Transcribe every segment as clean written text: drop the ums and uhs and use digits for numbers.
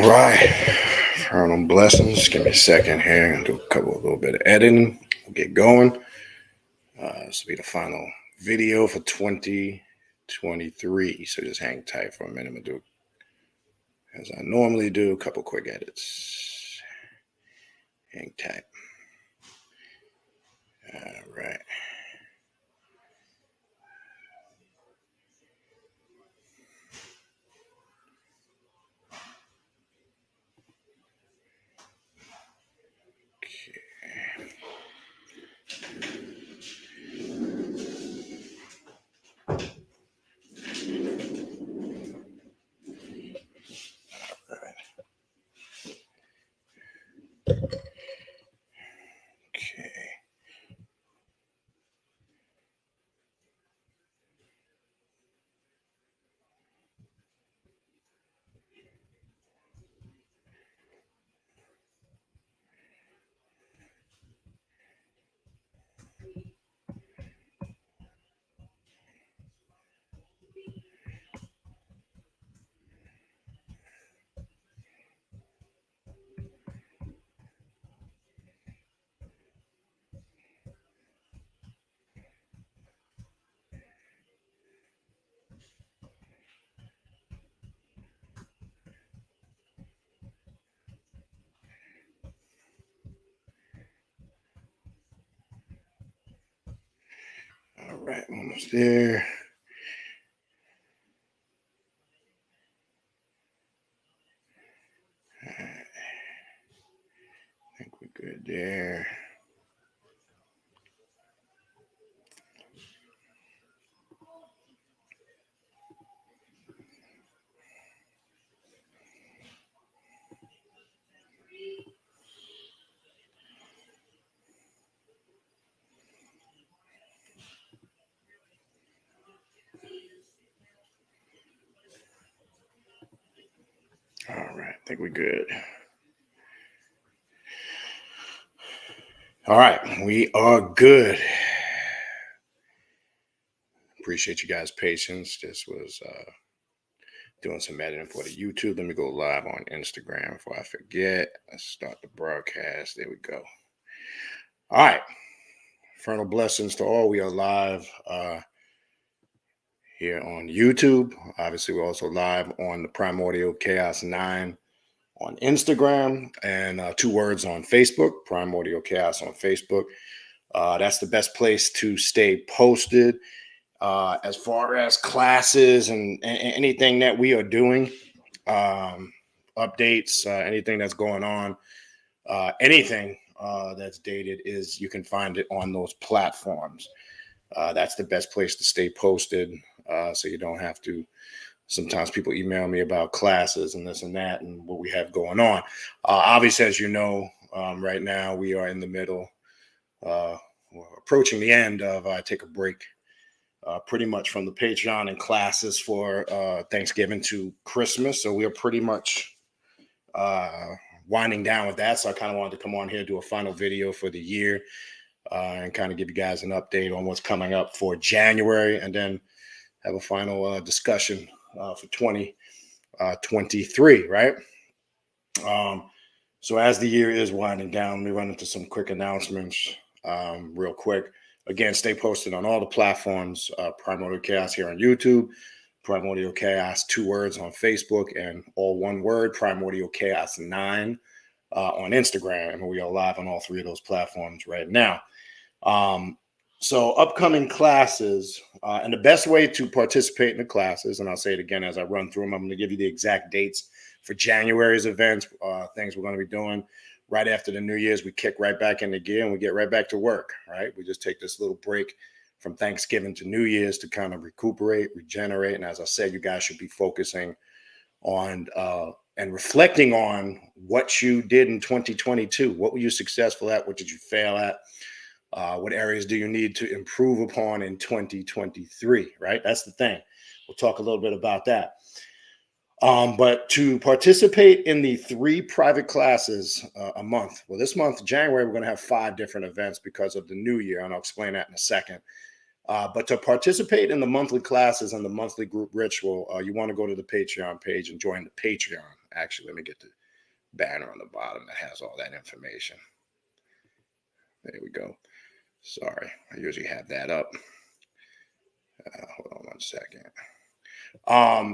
right. Eternal blessings. Give me a second here and do a little bit of editing. We'll get going. This will be the final video for 2023. So just hang tight for a minute. I'm going to do, as I normally do, a couple quick edits. Hang tight. All right. Okay. All right. Almost there. All right. I think we're good there. All right. I think we're good. All right. We are good. Appreciate you guys' patience. This was doing some editing for the YouTube. Let me go live on Instagram before I forget. Let's start the broadcast. There we go. All right. Infernal blessings to all. We are live here on YouTube. Obviously, we're also live on the Primordial Chaos 9 on Instagram and 2 words on Facebook, Primordial Chaos on Facebook. That's the best place to stay posted as far as classes and anything that we are doing, updates, anything that's going on, anything that's dated is you can find it on those platforms. That's the best place to stay posted, so you don't have to. Sometimes people email me about classes and this and that and what we have going on. Obviously, as you know, right now we are in the middle, we're approaching the end of take a break pretty much from the Patreon and classes for Thanksgiving to Christmas. So we are pretty much winding down with that. So I kind of wanted to come on here, do a final video for the year and kind of give you guys an update on what's coming up for January and then have a final discussion for 2023, right? So as the year is winding down, let me run into some quick announcements real quick. Again, stay posted on all the platforms, Primordial Chaos here on YouTube, Primordial Chaos, 2 words on Facebook, and all 1 word, Primordial Chaos 9 on Instagram. And we are live on all 3 of those platforms right now. So upcoming classes, and the best way to participate in the classes, and I'll say it again as I run through them, I'm going to give you the exact dates for January's events, things we're going to be doing. Right after the New Year's, we kick right back into gear and we get right back to work, right? We just take this little break from Thanksgiving to New Year's to kind of recuperate, regenerate. And as I said, you guys should be focusing on and reflecting on what you did in 2022. What were you successful at? What did you fail at? What areas do you need to improve upon in 2023, right? That's the thing. We'll talk a little bit about that. But to participate in the 3 private classes a month, well, this month, January, we're going to have 5 different events because of the new year, and I'll explain that in a second. But to participate in the monthly classes and the monthly group ritual, you want to go to the Patreon page and join the Patreon. Actually, let me get the banner on the bottom that has all that information. There we go. Sorry, I usually have that up. Hold on one second.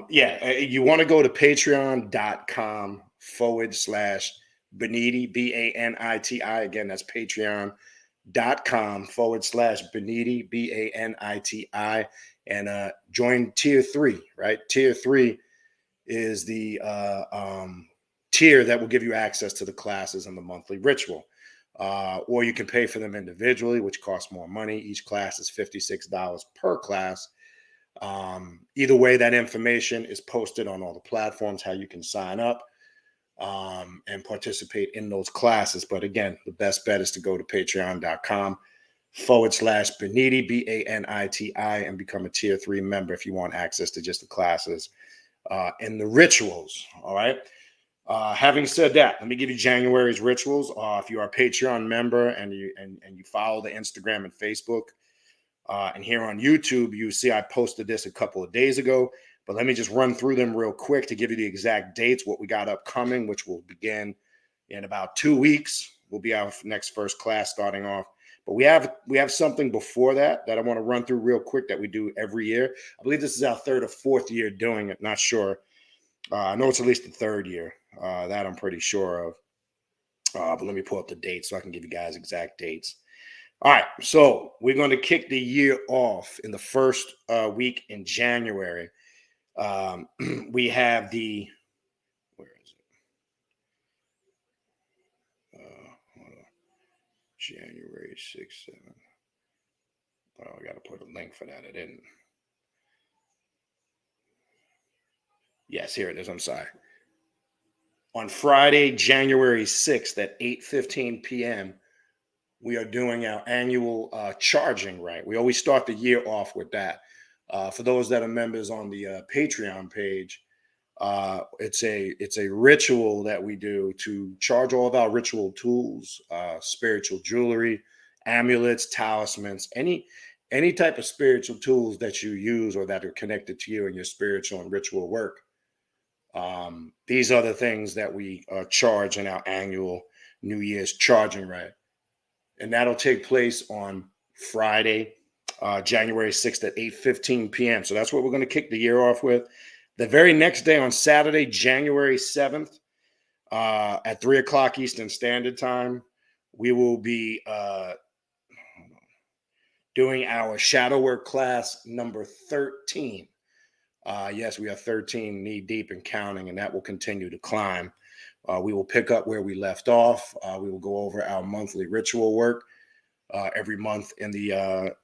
You want to go to patreon.com/Baniti, Baniti. Again, that's patreon.com/Baniti, Baniti, and join tier 3, right? Tier 3 is the tier that will give you access to the classes and the monthly ritual. Or you can pay for them individually, which costs more money. Each class is $56 per class. Either way, that information is posted on all the platforms, how you can sign up and participate in those classes. But again, the best bet is to go to patreon.com/Baniti, Baniti, and become a tier 3 member if you want access to just the classes and the rituals. All right. Having said that, let me give you January's rituals. If you are a Patreon member and you follow the Instagram and Facebook, and here on YouTube, you see I posted this a couple of days ago, but let me just run through them real quick to give you the exact dates, what we got upcoming, which will begin in about 2 weeks. Will be our next first class starting off. But we have something before that I want to run through real quick that we do every year. I believe this is our 3rd or 4th year doing it. Not sure. I know it's at least the 3rd year. That I'm pretty sure of. But let me pull up the dates so I can give you guys exact dates. All right, so we're going to kick the year off in the first week in January. We have where is it? Hold on. January 6th, 7th. Oh, I got to put a link for that. I didn't. Yes, here it is. I'm sorry. On Friday, January 6th at 8:15 p.m., we are doing our annual charging right. We always start the year off with that. For those that are members on the Patreon page, it's a ritual that we do to charge all of our ritual tools, spiritual jewelry, amulets, talismans, any type of spiritual tools that you use or that are connected to you in your spiritual and ritual work. These are the things that we charge in our annual New Year's charging right. And that'll take place on Friday, January 6th at 8:15 p.m. So that's what we're going to kick the year off with. The very next day on Saturday, January 7th, at 3 o'clock Eastern Standard Time, we will be doing our shadow work class number 13. Yes, we are 13 knee deep and counting, and that will continue to climb. We will pick up where we left off. We will go over our monthly ritual work. Every month in the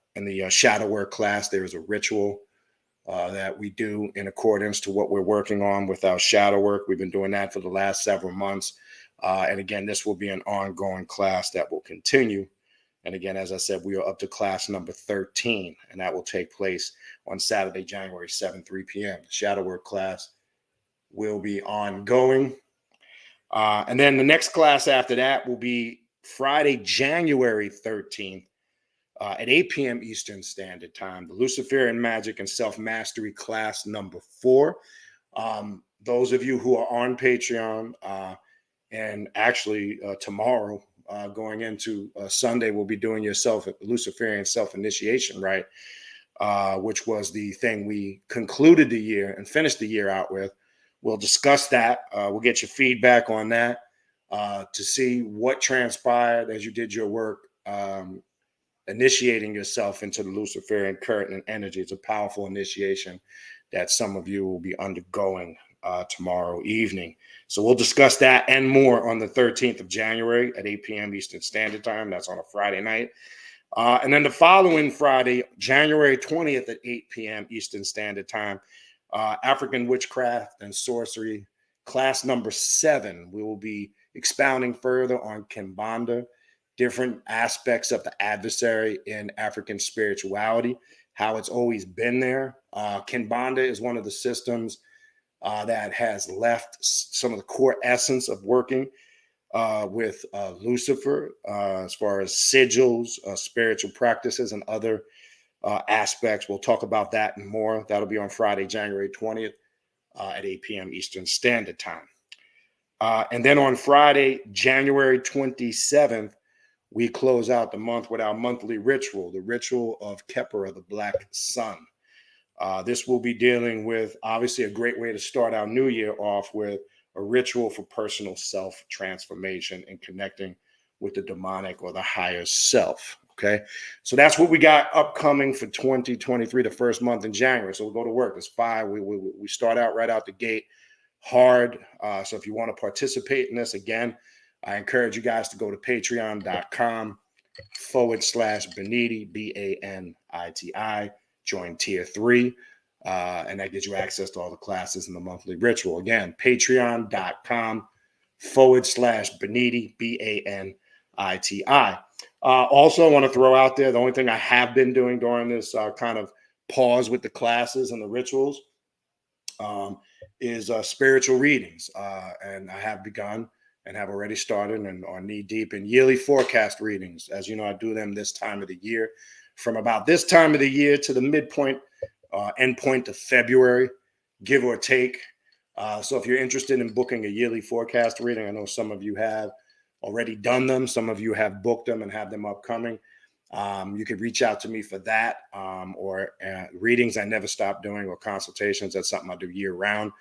shadow work class, there is a ritual that we do in accordance to what we're working on with our shadow work. We've been doing that for the last several months. And again, this will be an ongoing class that will continue. And again, as I said, we are up to class number 13, and that will take place on Saturday, January 7th, 3 p.m. The shadow work class will be ongoing. And then the next class after that will be Friday, January 13th at 8 p.m. Eastern Standard Time, the Luciferian Magic and Self-Mastery class number 4. Those of you who are on Patreon, and actually tomorrow, going into Sunday, we'll be doing your Luciferian self-initiation, right? Which was the thing we concluded the year and finished the year out with. We'll discuss that. We'll get your feedback on that to see what transpired as you did your work, initiating yourself into the Luciferian current and energy. It's a powerful initiation that some of you will be undergoing tomorrow evening. So we'll discuss that and more on the 13th of January at 8 p.m. Eastern Standard Time. That's on a Friday night. And then the following Friday, January 20th at 8 p.m. Eastern Standard Time, African Witchcraft and Sorcery, class number 7. We will be expounding further on Kimbanda, different aspects of the adversary in African spirituality, how it's always been there. Kimbanda is one of the systems that has left some of the core essence of working with Lucifer, as far as sigils, spiritual practices, and other aspects. We'll talk about that and more. That'll be on Friday, January 20th at 8 p.m. Eastern Standard Time. And then on Friday, January 27th, we close out the month with our monthly ritual, the ritual of Khepera, the Black Sun. This will be dealing with, obviously, a great way to start our new year off with a ritual for personal self-transformation and connecting with the demonic or the higher self. Okay, so that's what we got upcoming for 2023, the first month in January. So we'll go to work. It's 5. We start out right out the gate hard. So if you want to participate in this, again, I encourage you guys to go to patreon.com/Baniti, Baniti. Join tier 3. And that gives you access to all the classes and the monthly ritual. Again, patreon.com/Baniti, Baniti. Also, I want to throw out there the only thing I have been doing during this kind of pause with the classes and the rituals is spiritual readings. And I have begun and have already started and are knee deep in yearly forecast readings. As you know, I do them this time of the year, from about this time of the year to the midpoint, end point of February, give or take. So if you're interested in booking a yearly forecast reading, I know some of you have already done them. Some of you have booked them and have them upcoming. You could reach out to me for that, or readings I never stop doing, or consultations. That's something I do year round.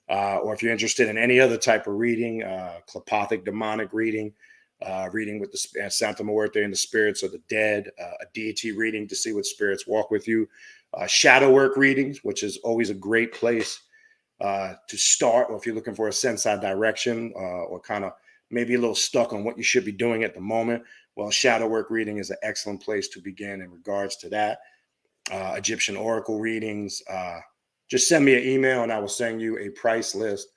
Or if you're interested in any other type of reading, clepothic demonic reading, reading with the Santa Muerte and the spirits of the dead, a deity reading to see what spirits walk with you, shadow work readings, which is always a great place to start, or if you're looking for a sense of direction, or kind of maybe a little stuck on what you should be doing at the moment. Well, shadow work reading is an excellent place to begin in regards to that. Egyptian oracle readings. Just send me an email and I will send you a price list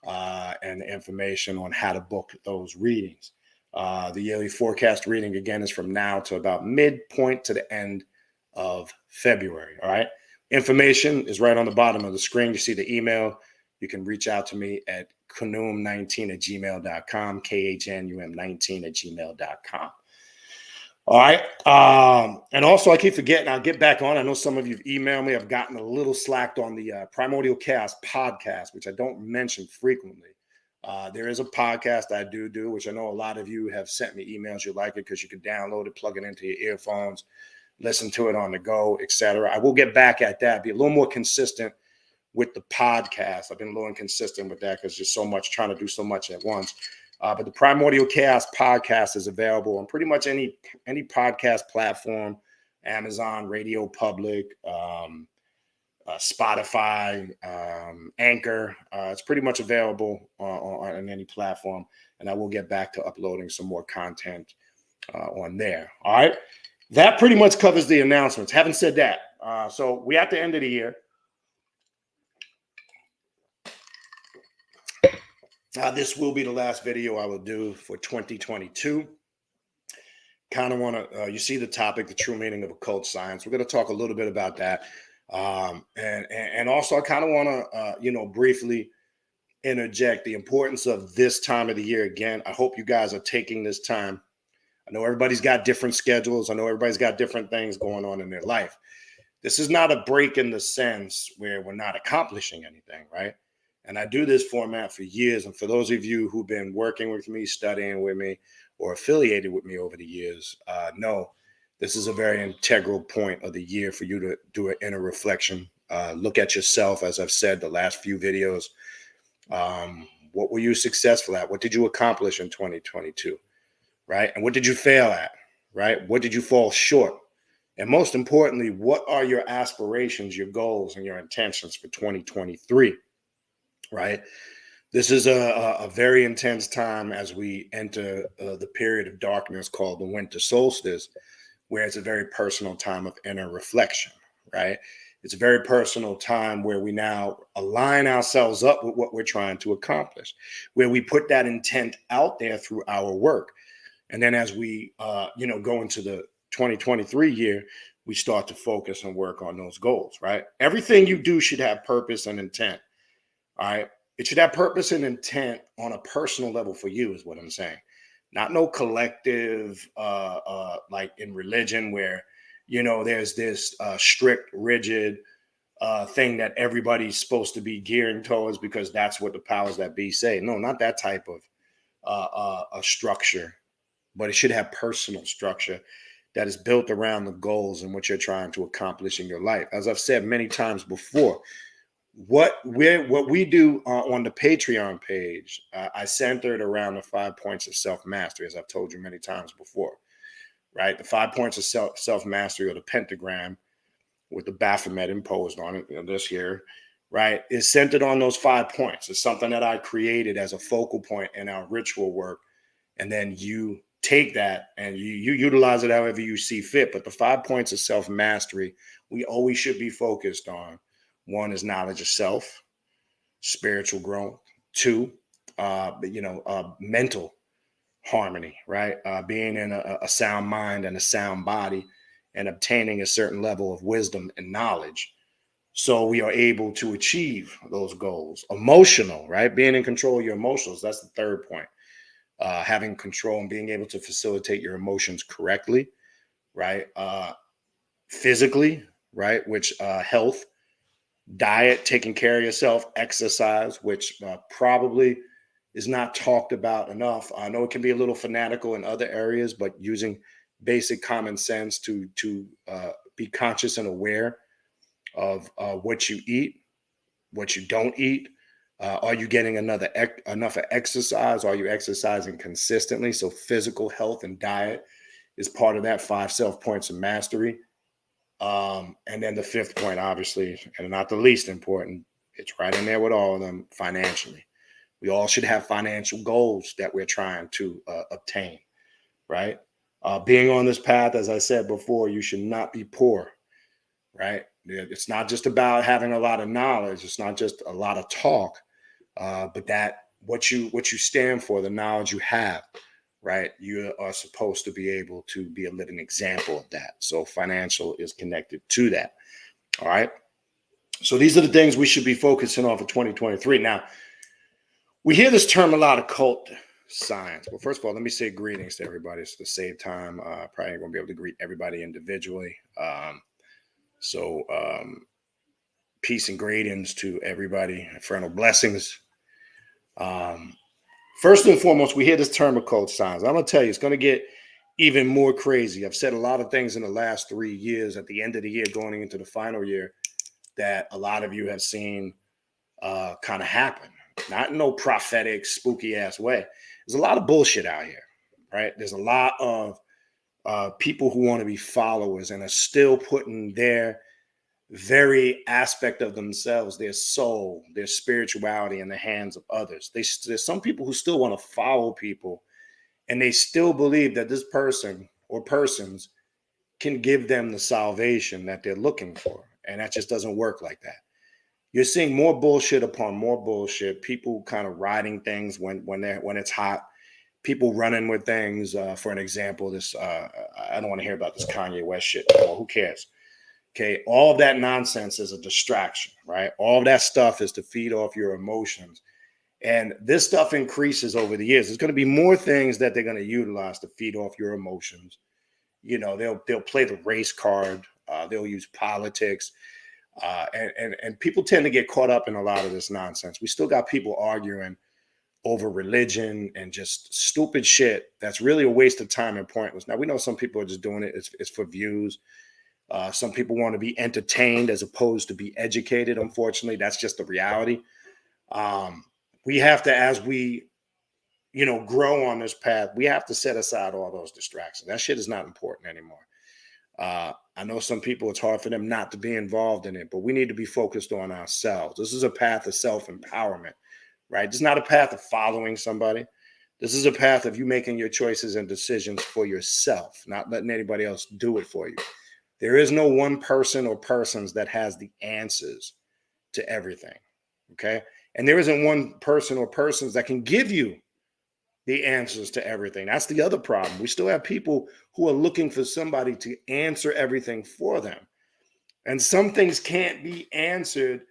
and information on how to book those readings. The yearly forecast reading, again, is from now to about midpoint to the end of February. All right. Information is right on the bottom of the screen. You see the email. You can reach out to me at khnum19@gmail.com, KHNUM19@gmail.com. All right. And also, I keep forgetting, I'll get back on. I know some of you have emailed me. I've gotten a little slacked on the Primordial Chaos podcast, which I don't mention frequently. There is a podcast I do, which I know a lot of you have sent me emails. You like it because you can download it, plug it into your earphones, listen to it on the go, etc. I will get back at that, be a little more consistent with the podcast. I've been a little inconsistent with that because there's so much, trying to do so much at once. But the Primordial Chaos podcast is available on pretty much any podcast platform, Amazon, Radio Public, Spotify, Anchor. It's pretty much available on any platform. And I will get back to uploading some more content on there. All right. That pretty much covers the announcements. Having said that, so we're at the end of the year. This will be the last video I will do for 2022. Kind of want to, you see the topic, the true meaning of occult science. We're going to talk a little bit about that. And also I kind of want to, briefly interject the importance of this time of the year. Again, I hope you guys are taking this time. I know everybody's got different schedules. I know everybody's got different things going on in their life. This is not a break in the sense where we're not accomplishing anything, right? And I do this format for years. And for those of you who've been working with me, studying with me, or affiliated with me over the years, know this is a very integral point of the year for you to do an inner reflection. Look at yourself, as I've said the last few videos. What were you successful at? What did you accomplish in 2022? Right? And what did you fail at? Right? What did you fall short? And most importantly, what are your aspirations, your goals, and your intentions for 2023? Right? This is a very intense time as we enter the period of darkness called the winter solstice, where it's a very personal time of inner reflection, right? It's a very personal time where we now align ourselves up with what we're trying to accomplish, where we put that intent out there through our work. And then as we, go into the 2023 year, we start to focus and work on those goals, right? Everything you do should have purpose and intent, all right? It should have purpose and intent on a personal level for you is what I'm saying. Not no collective, like in religion where, There's this strict, rigid thing that everybody's supposed to be gearing towards because that's what the powers that be say. No, not that type of a structure, but it should have personal structure that is built around the goals and what you're trying to accomplish in your life. As I've said many times before, what we do on the Patreon page, I centered around the 5 points of self-mastery, as I've told you many times before, right? The 5 points of self-mastery, or the pentagram with the Baphomet imposed on it this year, right, is centered on those 5 points. It's something that I created as a focal point in our ritual work. And then you take that and you utilize it however you see fit. But the 5 points of self-mastery, we always should be focused on. One is knowledge of self, spiritual growth. Two, mental harmony, right? Being in a sound mind and a sound body and obtaining a certain level of wisdom and knowledge, so we are able to achieve those goals. Emotional, right? Being in control of your emotions. That's the third point. Having control and being able to facilitate your emotions correctly, right? Physically, right? Which health, diet, taking care of yourself, exercise, which probably is not talked about enough. I know it can be a little fanatical in other areas, but using basic common sense to be conscious and aware of what you eat, what you don't eat. Are you getting enough exercise? Are you exercising consistently? So physical health and diet is part of that 5 self points of mastery. And then the fifth point, obviously, and not the least important, it's right in there with all of them, financially. We all should have financial goals that we're trying to obtain, right? Being on this path, as I said before, you should not be poor, right? It's not just about having a lot of knowledge. It's not just a lot of talk, but that what you stand for, the knowledge you have, right? You are supposed to be able to be a living example of that. So financial is connected to that. All right. So these are the things we should be focusing on for 2023. Now, we hear this term a lot, occult science. Well, first of all, let me say greetings to everybody. It's to save time. Probably ain't gonna be able to greet everybody individually. So peace and greetings to everybody. Infernal blessings. First and foremost, we hear this term occult science. I'm gonna tell you, it's gonna get even more crazy. I've said a lot of things in the last 3 years, at the end of the year, going into the final year, that a lot of you have seen kind of happen. Not in no prophetic, spooky ass way. There's a lot of bullshit out here, right? There's a lot of people who want to be followers and are still putting their very aspect of themselves, their soul, their spirituality in the hands of others. There's some people who still want to follow people, and they still believe that this person or persons can give them the salvation that they're looking for. And that just doesn't work like that. You're seeing more bullshit upon more bullshit. People kind of riding things when it's hot. People running with things. For an example, this I don't want to hear about this Kanye West shit anymore. Who cares? Okay, all of that nonsense is a distraction, right? All of that stuff is to feed off your emotions. And this stuff increases over the years. There's going to be more things that they're going to utilize to feed off your emotions. They'll play the race card. They'll use politics. And people tend to get caught up in a lot of this nonsense. We still got people arguing over religion and just stupid shit that's really a waste of time and pointless. Now, we know some people are just doing it. It's for views. Some people want to be entertained as opposed to be educated. Unfortunately, that's just the reality. We have to, as we, grow on this path, we have to set aside all those distractions. That shit is not important anymore. I know some people, it's hard for them not to be involved in it, but we need to be focused on ourselves. This is a path of self-empowerment, right? This is not a path of following somebody. This is a path of you making your choices and decisions for yourself, not letting anybody else do it for you. There is no one person or persons that has the answers to everything, okay? And there isn't one person or persons that can give you the answers to everything. That's the other problem. We still have people who are looking for somebody to answer everything for them. And some things can't be answered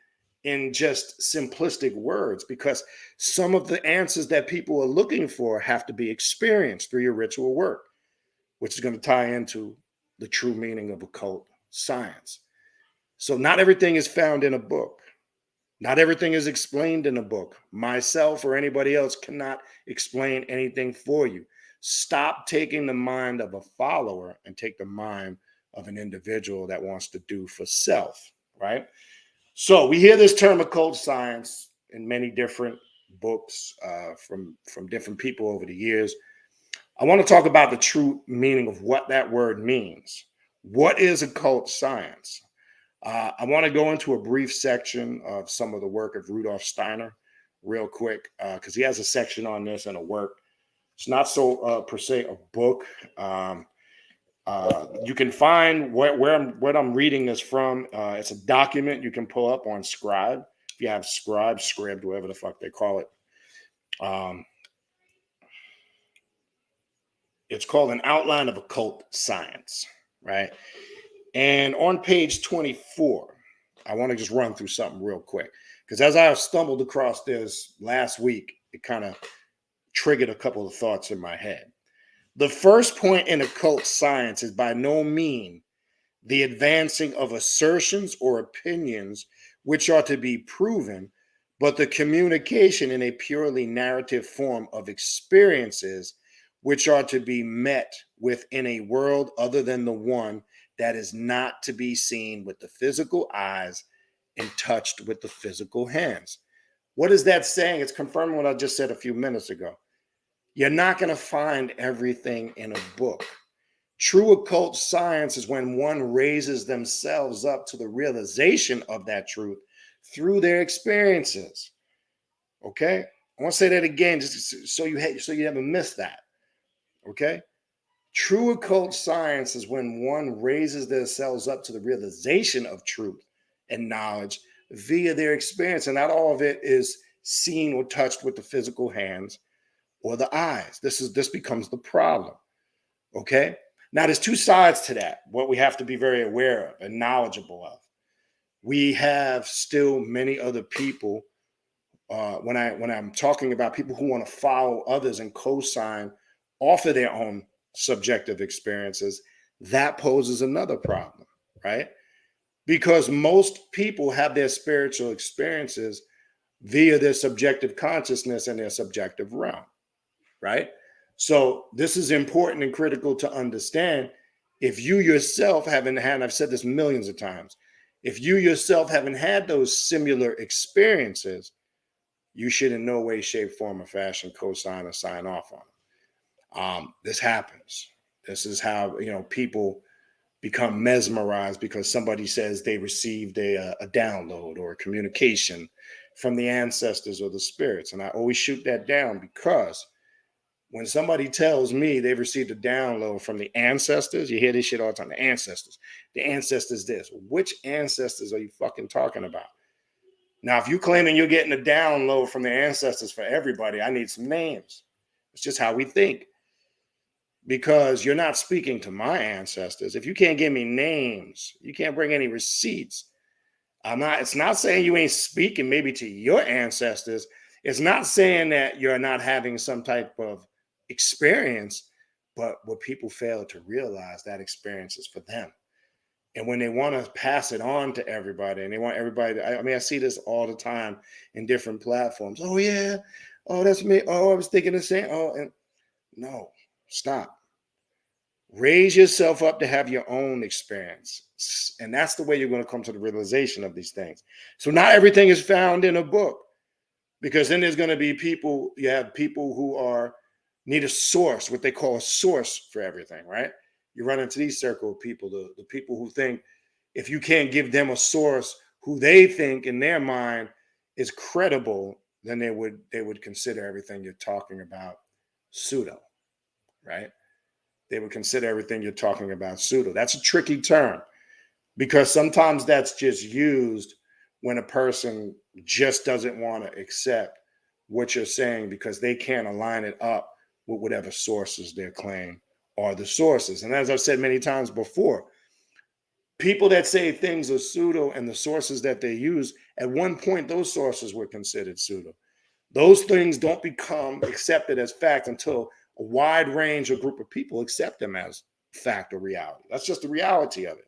in just simplistic words, because some of the answers that people are looking for have to be experienced through your ritual work, which is going to tie into the true meaning of occult science. So not everything is found in a book. Not everything is explained in a book. Myself or anybody else cannot explain anything for you. Stop taking the mind of a follower and take the mind of an individual that wants to do for self, right? So we hear this term occult science in many different books from different people over the years. I want to talk about the true meaning of what that word means. What is occult science? I want to go into a brief section of some of the work of Rudolf Steiner real quick because he has a section on this in a work. It's not so per se a book. You can find what I'm reading this from. It's a document you can pull up on Scribe. If you have Scribe, Scribd, whatever the fuck they call it. It's called An Outline of Occult Science, right? And on page 24, I want to just run through something real quick. Because as I stumbled across this last week, it kind of triggered a couple of thoughts in my head. The first point in occult science is by no means the advancing of assertions or opinions which are to be proven, but the communication in a purely narrative form of experiences which are to be met within a world other than the one that is not to be seen with the physical eyes and touched with the physical hands. What is that saying? It's confirming what I just said a few minutes ago. You're not going to find everything in a book. True occult science is when one raises themselves up to the realization of that truth through their experiences. Okay? I want to say that again, just so you haven't missed that. Okay? True occult science is when one raises themselves up to the realization of truth and knowledge via their experience. And not all of it is seen or touched with the physical hands or the eyes. This becomes the problem. Okay? Now, there's two sides to that, what we have to be very aware of and knowledgeable of. We have still many other people, when I'm talking about people who want to follow others and co-sign off of their own subjective experiences, that poses another problem, right? Because most people have their spiritual experiences via their subjective consciousness and their subjective realm, right? So this is important and critical to understand. If you yourself haven't had, and I've said this millions of times, if you yourself haven't had those similar experiences, you should in no way, shape, form, or fashion co-sign or sign off on them. This happens. This is how people become mesmerized because somebody says they received a download or a communication from the ancestors or the spirits. And I always shoot that down because when somebody tells me they've received a download from the ancestors, you hear this shit all the time, the ancestors this. Which ancestors are you fucking talking about? Now, if you're claiming you're getting a download from the ancestors for everybody, I need some names. It's just how we think. Because you're not speaking to my ancestors. If you can't give me names, you can't bring any receipts. It's not saying you ain't speaking maybe to your ancestors. It's not saying that you're not having some type of experience, but what people fail to realize, that experience is for them. And when they want to pass it on to everybody, and they want everybody to, I see this all the time in different platforms. Oh yeah, oh that's me. Oh, I was thinking the same. Oh, and no, stop. Raise yourself up to have your own experience. And that's the way you're going to come to the realization of these things. So not everything is found in a book, because then there's going to be people, you have people who need a source, what they call a source for everything, right? You run into these circle of people, the people who think if you can't give them a source who they think in their mind is credible, then they would consider everything you're talking about pseudo, right? They would consider everything you're talking about pseudo. That's a tricky term because sometimes that's just used when a person just doesn't want to accept what you're saying because they can't align it up with whatever sources they're claiming are the sources. And as I've said many times before, people that say things are pseudo and the sources that they use, at one point, those sources were considered pseudo. Those things don't become accepted as fact until a wide range or group of people accept them as fact or reality. That's just the reality of it.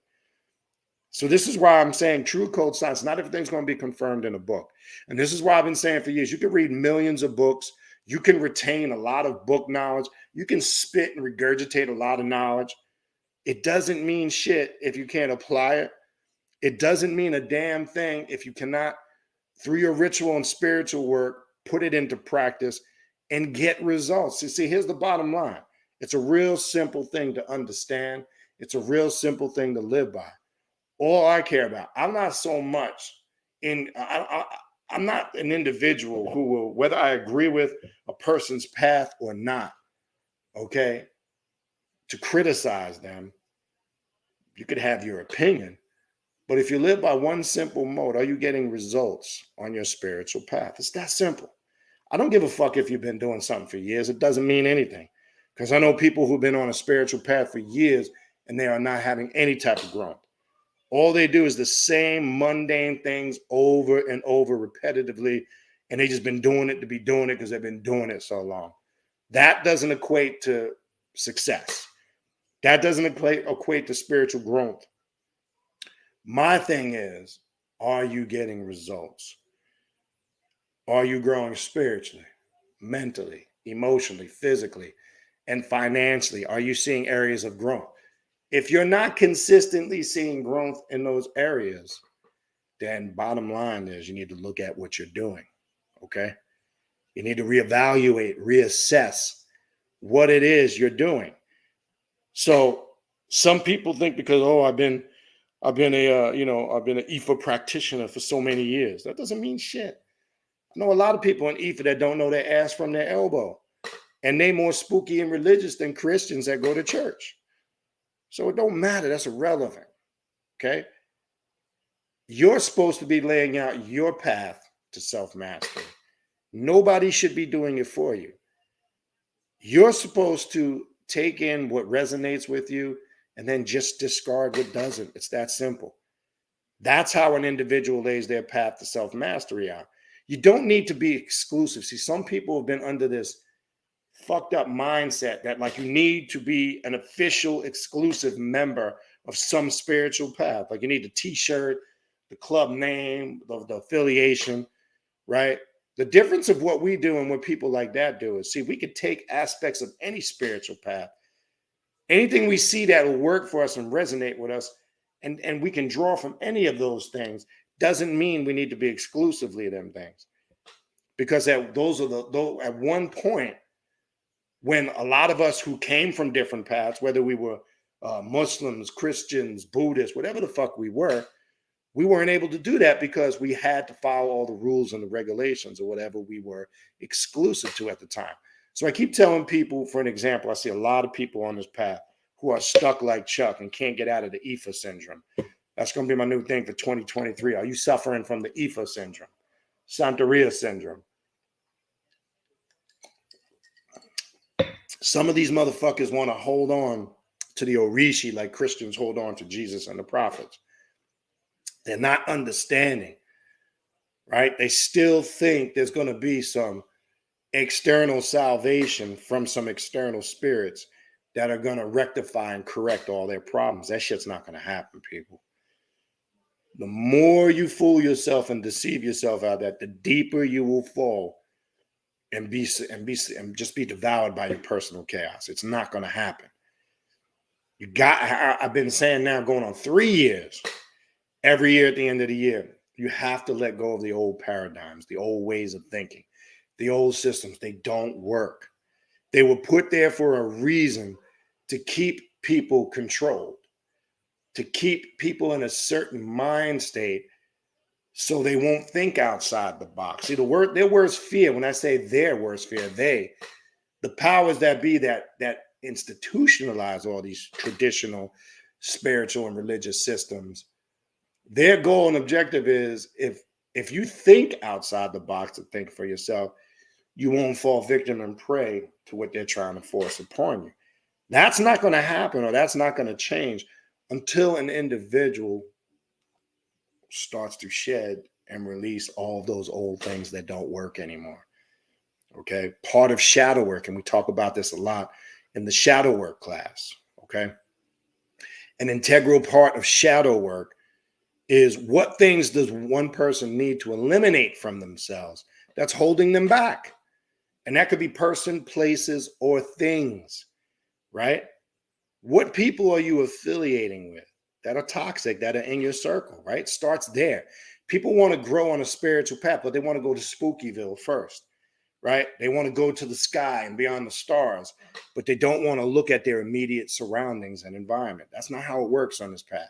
So this is why I'm saying true occult science, not everything's going to be confirmed in a book. And this is why I've been saying for years, you can read millions of books. You can retain a lot of book knowledge. You can spit and regurgitate a lot of knowledge. It doesn't mean shit if you can't apply it. It doesn't mean a damn thing if you cannot, through your ritual and spiritual work, put it into practice and get results. You see, here's the bottom line. It's a real simple thing to understand. It's a real simple thing to live by. All I care about, I'm not so much I'm not an individual who will, whether I agree with a person's path or not, okay, to criticize them. You could have your opinion, but if you live by one simple mode, are you getting results on your spiritual path? It's that simple. I don't give a fuck if you've been doing something for years. It doesn't mean anything, because I know people who've been on a spiritual path for years and they are not having any type of growth. All they do is the same mundane things over and over repetitively, and they just been doing it to be doing it because they've been doing it so long. That doesn't equate to success. That doesn't equate to spiritual growth. My thing is, are you getting results? Are you growing spiritually, mentally, emotionally, physically, and financially? Are you seeing areas of growth? If you're not consistently seeing growth in those areas, then bottom line is you need to look at what you're doing, okay? You need to reevaluate, reassess what it is you're doing. So some people think because, I've been an IFA practitioner for so many years. That doesn't mean shit. I know a lot of people in IFA that don't know their ass from their elbow, and they more spooky and religious than Christians that go to church. So it don't matter. That's irrelevant. Okay. You're supposed to be laying out your path to self-mastery. Nobody should be doing it for you. You're supposed to take in what resonates with you and then just discard what doesn't. It's that simple. That's how an individual lays their path to self-mastery out. You don't need to be exclusive. See, some people have been under this fucked up mindset that like you need to be an official exclusive member of some spiritual path. Like you need the t-shirt, the club name, the affiliation, right? The difference of what we do and what people like that do is, see, we could take aspects of any spiritual path, anything we see that will work for us and resonate with us, and we can draw from any of those things. Doesn't mean we need to be exclusively them things, because at one point, when a lot of us who came from different paths, whether we were Muslims, Christians, Buddhists, whatever the fuck we weren't able to do that because we had to follow all the rules and the regulations or whatever we were exclusive to at the time. So I keep telling people, for an example, I see a lot of people on this path who are stuck like Chuck and can't get out of the IFA syndrome. That's going to be my new thing for 2023. Are you suffering from the IFA syndrome? Santeria syndrome? Some of these motherfuckers want to hold on to the Orishi like Christians hold on to Jesus and the prophets. They're not understanding, right? They still think there's going to be some external salvation from some external spirits that are going to rectify and correct all their problems. That shit's not going to happen, people. The more you fool yourself and deceive yourself out of that, the deeper you will fall and just be devoured by your personal chaos. It's not going to happen. I've been saying now going on 3 years, every year at the end of the year, you have to let go of the old paradigms, the old ways of thinking, the old systems. They don't work. They were put there for a reason, to keep people controlled, to keep people in a certain mind state so they won't think outside the box. See, their worst fear, when I say their worst fear, the powers that be that institutionalize all these traditional spiritual and religious systems, their goal and objective is, if you think outside the box and think for yourself, you won't fall victim and prey to what they're trying to force upon you. That's not going to happen, or that's not going to change until an individual starts to shed and release all of those old things that don't work anymore. Okay. Part of shadow work, and we talk about this a lot in the shadow work class. Okay. An integral part of shadow work is what things does one person need to eliminate from themselves that's holding them back? And that could be person, places, or things, right? What people are you affiliating with that are toxic, that are in your circle, right? Starts there. People want to grow on a spiritual path, but they want to go to Spookyville first, right? They want to go to the sky and beyond the stars, but they don't want to look at their immediate surroundings and environment. That's not how it works on this path.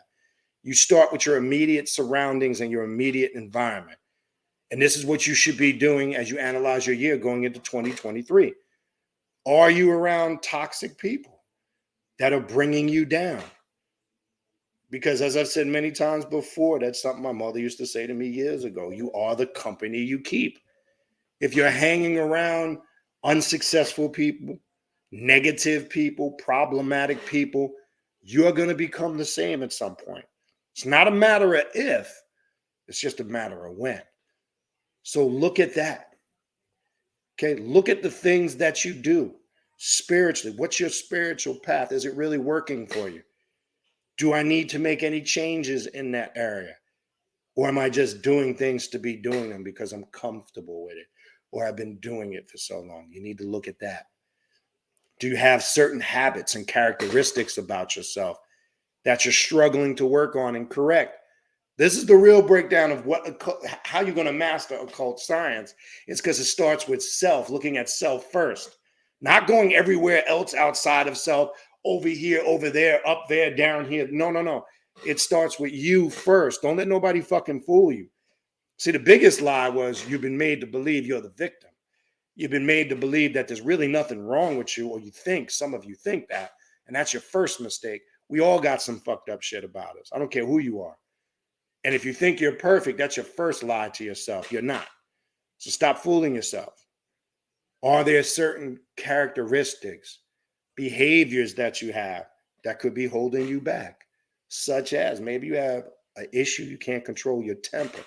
You start with your immediate surroundings and your immediate environment. And this is what you should be doing as you analyze your year going into 2023. Are you around toxic people that are bringing you down? Because as I've said many times before, that's something my mother used to say to me years ago. You are the company you keep. If you're hanging around unsuccessful people, negative people, problematic people, you're going to become the same at some point. It's not a matter of if, it's just a matter of when. So look at that. Okay, look at the things that you do spiritually. What's your spiritual path? Is it really working for you? Do I need to make any changes in that area? Or am I just doing things to be doing them because I'm comfortable with it? Or I've been doing it for so long? You need to look at that. Do you have certain habits and characteristics about yourself that you're struggling to work on and correct? This is the real breakdown of how you're going to master occult science. It's because it starts with self, looking at self first, not going everywhere else outside of self, over here, over there, up there, down here. No. It starts with you first. Don't let nobody fucking fool you. See, the biggest lie was you've been made to believe you're the victim. You've been made to believe that there's really nothing wrong with you, or some of you think that, and that's your first mistake. We all got some fucked up shit about us. I don't care who you are. And if you think you're perfect, that's your first lie to yourself. You're not. So stop fooling yourself. Are there certain characteristics, behaviors that you have that could be holding you back? Such as maybe you have an issue, you can't control your temper.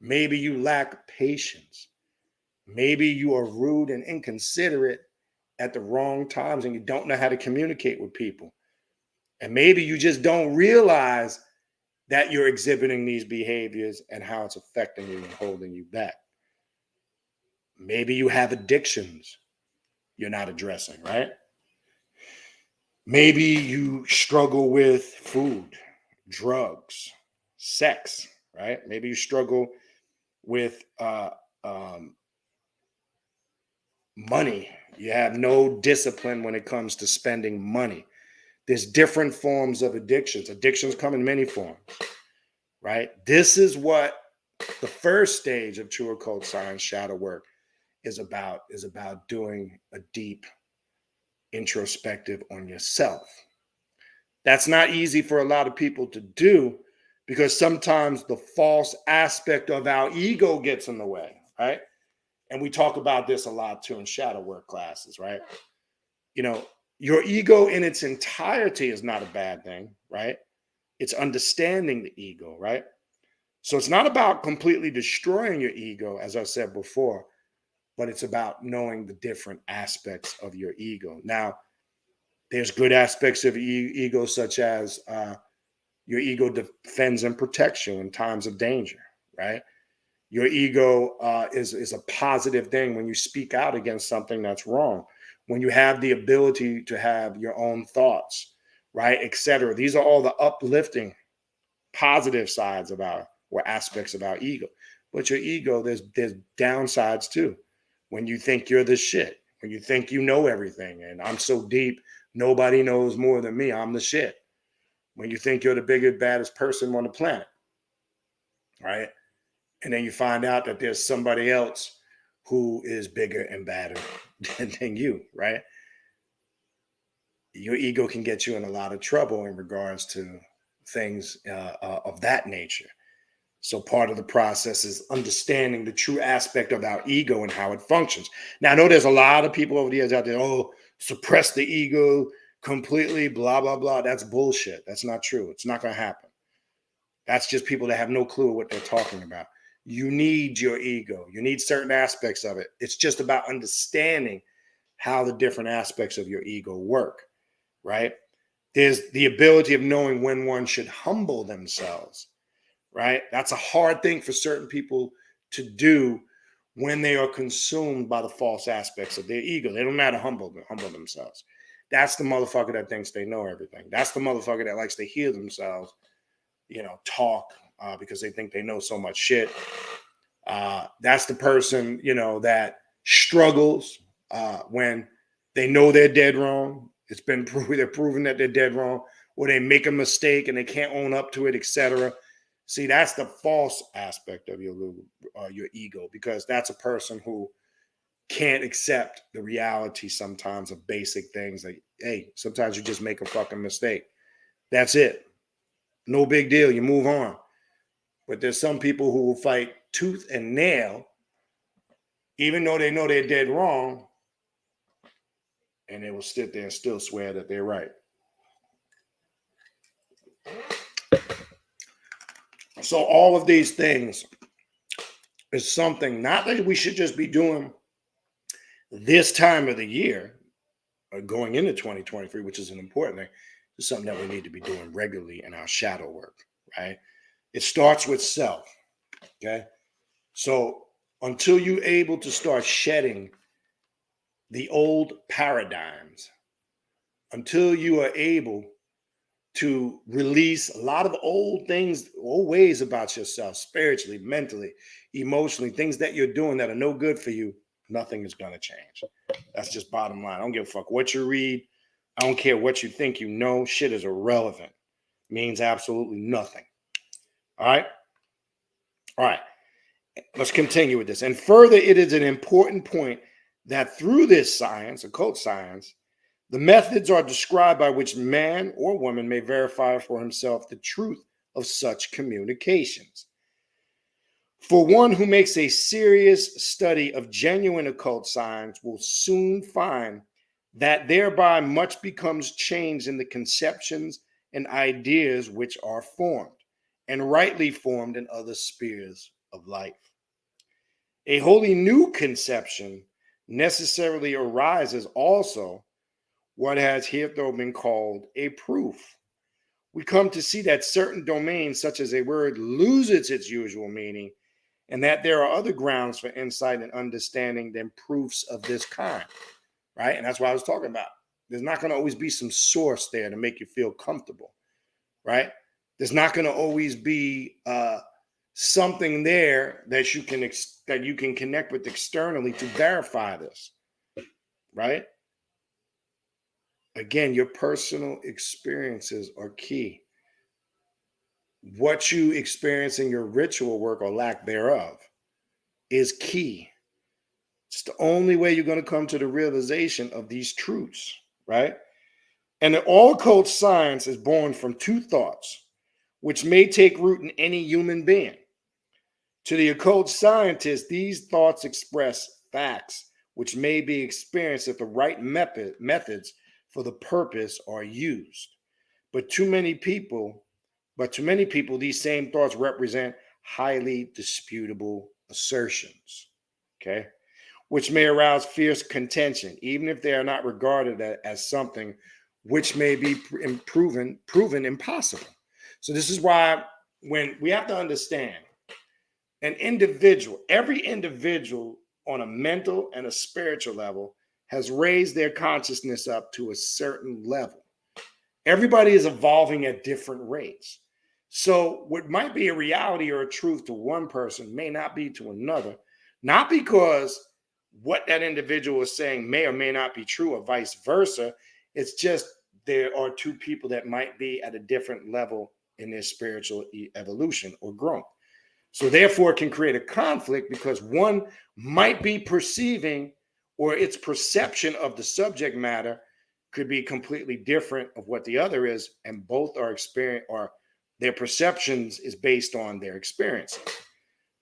Maybe you lack patience. Maybe you are rude and inconsiderate at the wrong times and you don't know how to communicate with people. And maybe you just don't realize that you're exhibiting these behaviors and how it's affecting you and holding you back. Maybe you have addictions you're not addressing, right? Maybe you struggle with food, drugs, sex, right? Maybe you struggle with money. You have no discipline when it comes to spending money. There's different forms of addictions. Addictions come in many forms, right? This is what the first stage of true occult science shadow work is about doing a deep introspective on yourself. That's not easy for a lot of people to do because sometimes the false aspect of our ego gets in the way, right? And we talk about this a lot too in shadow work classes, right? You know, your ego in its entirety is not a bad thing, right? It's understanding the ego, right? So it's not about completely destroying your ego, as I said before, but it's about knowing the different aspects of your ego. Now, there's good aspects of ego, such as your ego defends and protects you in times of danger, right? Your ego is a positive thing when you speak out against something that's wrong, when you have the ability to have your own thoughts, right, etc. These are all the uplifting, positive sides of our, or aspects of our ego. But your ego, there's downsides too. When you think you're the shit, when you think you know everything, and I'm so deep, nobody knows more than me, I'm the shit. When you think you're the biggest, baddest person on the planet, right? And then you find out that there's somebody else who is bigger and badder than you, right? Your ego can get you in a lot of trouble in regards to things of that nature. So part of the process is understanding the true aspect of our ego and how it functions. Now, I know there's a lot of people over the years out there, oh, suppress the ego completely, blah, blah, blah. That's bullshit. That's not true. It's not going to happen. That's just people that have no clue what they're talking about. You need your ego. You need certain aspects of it. It's just about understanding how the different aspects of your ego work, right? There's the ability of knowing when one should humble themselves, right? That's a hard thing for certain people to do when they are consumed by the false aspects of their ego. They don't know how to humble themselves. That's the motherfucker that thinks they know everything. That's the motherfucker that likes to hear themselves, talk because they think they know so much shit. That's the person, that struggles when they know they're dead wrong. It's been proven, they're proven that they're dead wrong, or they make a mistake and they can't own up to it, etc. See, that's the false aspect of your ego, because that's a person who can't accept the reality sometimes of basic things. Like, hey, sometimes you just make a fucking mistake. That's it. No big deal. You move on. But there's some people who will fight tooth and nail, even though they know they're dead wrong, and they will sit there and still swear that they're right. So all of these things is something not that we should just be doing this time of the year, or going into 2023, which is an important thing. It's something that we need to be doing regularly in our shadow work, right? It starts with self, okay? So until you're able to start shedding the old paradigms, until you are able to release a lot of old things, old ways about yourself, spiritually, mentally, emotionally, things that you're doing that are no good for you, nothing is going to change. That's just bottom line. I don't give a fuck what you read. I don't care what you think you know. Shit is irrelevant. Means absolutely nothing. All right? All right. Let's continue with this. And further, it is an important point that through this science, occult science, the methods are described by which man or woman may verify for himself the truth of such communications. For one who makes a serious study of genuine occult science will soon find that thereby much becomes changed in the conceptions and ideas which are formed, and rightly formed in other spheres of life. A wholly new conception necessarily arises also what has hitherto been called a proof. We come to see that certain domains, such as a word, loses its usual meaning, and that there are other grounds for insight and understanding than proofs of this kind, right? And that's what I was talking about. There's not going to always be some source there to make you feel comfortable, right? There's not going to always be something there that you can connect with externally to verify this, right? Again, your personal experiences are key. What you experience in your ritual work or lack thereof is key. It's the only way you're going to come to the realization of these truths, right? And the all occult science is born from two thoughts, which may take root in any human being. To the occult scientist, these thoughts express facts which may be experienced if the right methods for the purpose are used. But to many people, these same thoughts represent highly disputable assertions, okay, which may arouse fierce contention, even if they are not regarded as something which may be proven impossible. So this is why when we have to understand every individual on a mental and a spiritual level has raised their consciousness up to a certain level. Everybody is evolving at different rates. So what might be a reality or a truth to one person may not be to another, not because what that individual is saying may or may not be true or vice versa. It's just there are two people that might be at a different level in their spiritual evolution or growth. So therefore, it can create a conflict because one might be perceiving, or its perception of the subject matter could be completely different of what the other is, and both are or their perceptions is based on their experiences,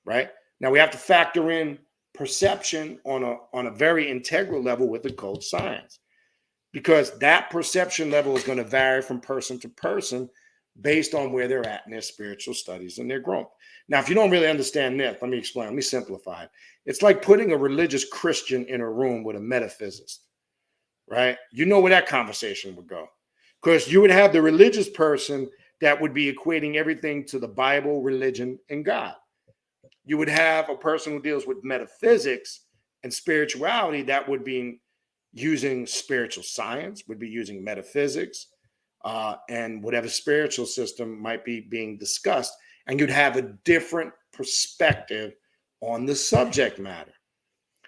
right? Now we have to factor in perception on a very integral level with occult science, because that perception level is going to vary from person to person based on where they're at in their spiritual studies and their growth. Now, if you don't really understand this, let me explain. Let me simplify it. It's like putting a religious Christian in a room with a metaphysicist, right? You know where that conversation would go. Because you would have the religious person that would be equating everything to the Bible, religion, and God. You would have a person who deals with metaphysics and spirituality that would be using spiritual science, would be using metaphysics, and whatever spiritual system might be being discussed. And you'd have a different perspective on the subject matter.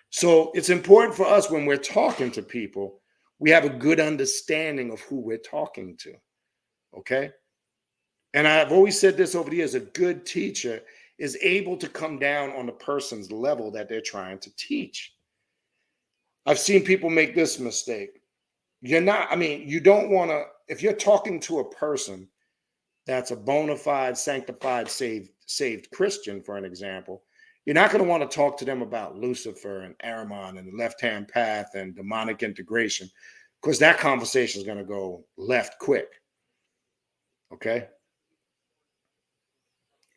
So it's important for us when we're talking to people, we have a good understanding of who we're talking to. Okay. And I've always said this over the years, a good teacher is able to come down on the person's level that they're trying to teach. I've seen people make this mistake. You don't want to, if you're talking to a person that's a bona fide, sanctified, saved Christian, for an example, you're not going to want to talk to them about Lucifer and Ahriman and the left-hand path and demonic integration, because that conversation is going to go left quick. Okay?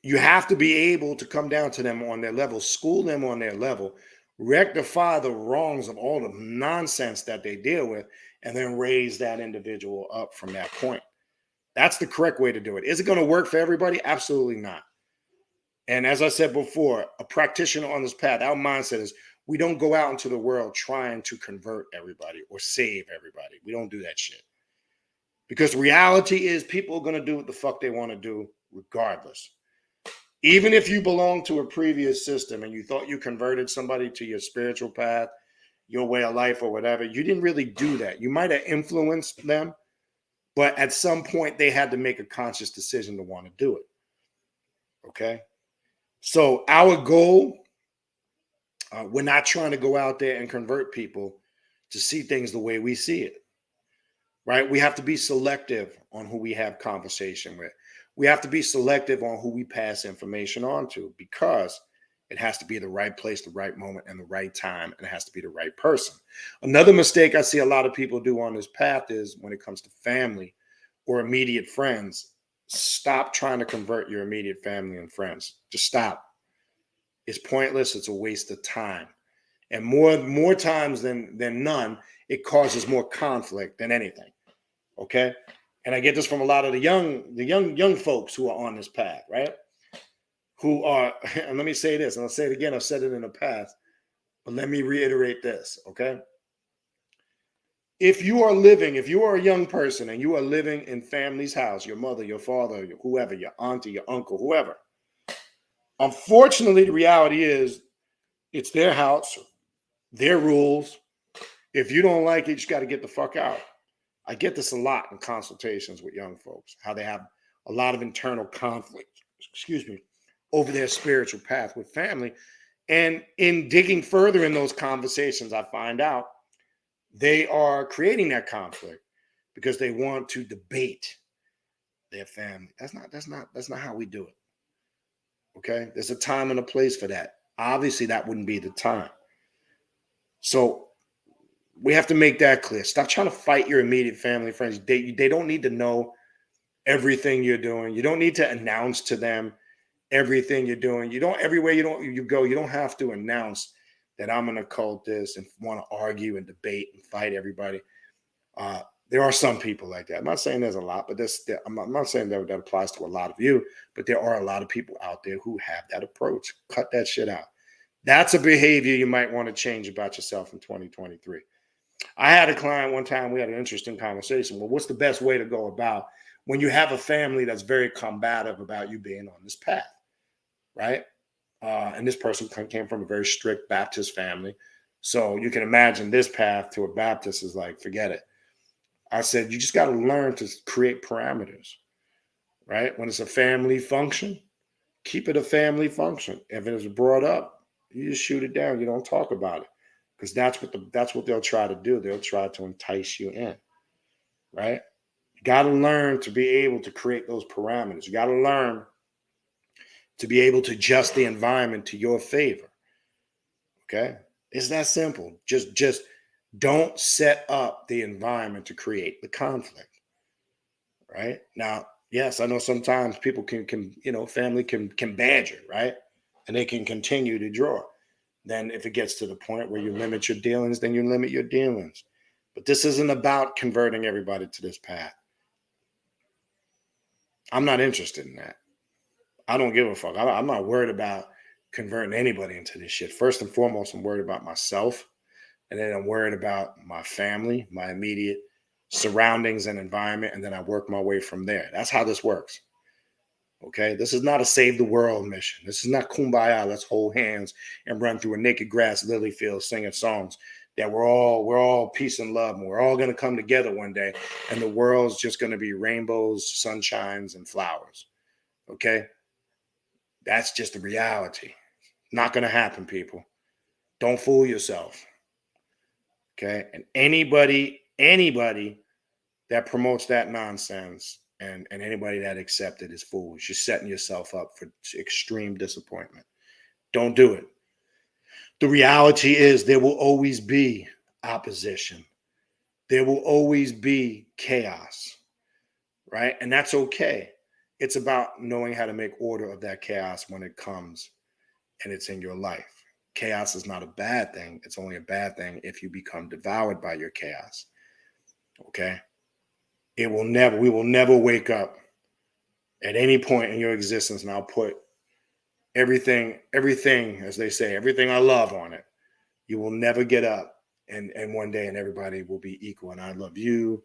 You have to be able to come down to them on their level, school them on their level, rectify the wrongs of all the nonsense that they deal with, and then raise that individual up from that point. That's the correct way to do it. Is it going to work for everybody? Absolutely not. And as I said before, a practitioner on this path, our mindset is we don't go out into the world trying to convert everybody or save everybody. We don't do that shit. Because reality is people are going to do what the fuck they want to do regardless. Even if you belong to a previous system and you thought you converted somebody to your spiritual path, your way of life or whatever, you didn't really do that. You might have influenced them, but at some point they had to make a conscious decision to want to do it. Okay? So our goal, we're not trying to go out there and convert people to see things the way we see it, right? We have to be selective on who we have conversation with. We have to be selective on who we pass information on to, because it has to be the right place, the right moment, and the right time, and it has to be the right person. Another mistake I see a lot of people do on this path is when it comes to family or immediate friends, stop trying to convert your immediate family and friends. Just stop. It's pointless. It's a waste of time. And more times than none, it causes more conflict than anything. Okay? And I get this from a lot of the young folks who are on this path, right? Who are, and let me say this, and I'll say it again, I've said it in the past, but let me reiterate this, okay? If you are a young person and you are living in family's house, your mother, your father, whoever, your auntie, your uncle, whoever, unfortunately, the reality is it's their house, their rules. If you don't like it, you just got to get the fuck out. I get this a lot in consultations with young folks, how they have a lot of internal conflict, over their spiritual path with family. And in digging further in those conversations, I find out they are creating that conflict because they want to debate their family. That's not how we do it. Okay? There's a time and a place for that. Obviously, that wouldn't be the time. So we have to make that clear. Stop trying to fight your immediate family friends. They don't need to know everything you're doing. You don't need to announce to them everything you're doing. You don't, everywhere you go, you don't have to announce that I'm an occultist and want to argue and debate and fight everybody. There are some people like that. I'm not saying there's a lot, but I'm not saying that applies to a lot of you, but there are a lot of people out there who have that approach. Cut that shit out. That's a behavior you might want to change about yourself in 2023. I had a client one time, we had an interesting conversation. Well, what's the best way to go about when you have a family that's very combative about you being on this path, right? And this person came from a very strict Baptist family. So you can imagine this path to a Baptist is like, forget it. I said, you just got to learn to create parameters, right? When it's a family function, keep it a family function. If it is brought up, you just shoot it down. You don't talk about it. Because that's what they'll try to do. They'll try to entice you in, right? You got to learn to be able to create those parameters. You got to learn to be able to adjust the environment to your favor. Okay, it's that simple. Just don't set up the environment to create the conflict. Right now, yes, I know sometimes people can family can badger, right, and they can continue to draw. Then if it gets to the point where you limit your dealings, then you limit your dealings. But this isn't about converting everybody to this path. I'm not interested in that. I don't give a fuck. I'm not worried about converting anybody into this shit. First and foremost, I'm worried about myself. And then I'm worried about my family, my immediate surroundings and environment. And then I work my way from there. That's how this works. Okay. This is not a save the world mission. This is not kumbaya. Let's hold hands and run through a naked grass lily field singing songs that we're all peace and love. And we're all going to come together one day. And the world's just going to be rainbows, sunshines, and flowers. Okay. That's just the reality. Not going to happen, people. Don't fool yourself. Okay. And anybody that promotes that nonsense and anybody that accepts it is foolish. You're setting yourself up for extreme disappointment. Don't do it. The reality is there will always be opposition. There will always be chaos, right? And that's okay. It's about knowing how to make order of that chaos when it comes and it's in your life. Chaos is not a bad thing. It's only a bad thing if you become devoured by your chaos. Okay? We will never wake up at any point in your existence and I'll put everything, as they say, everything I love on it. You will never get up and one day and everybody will be equal. And I love you,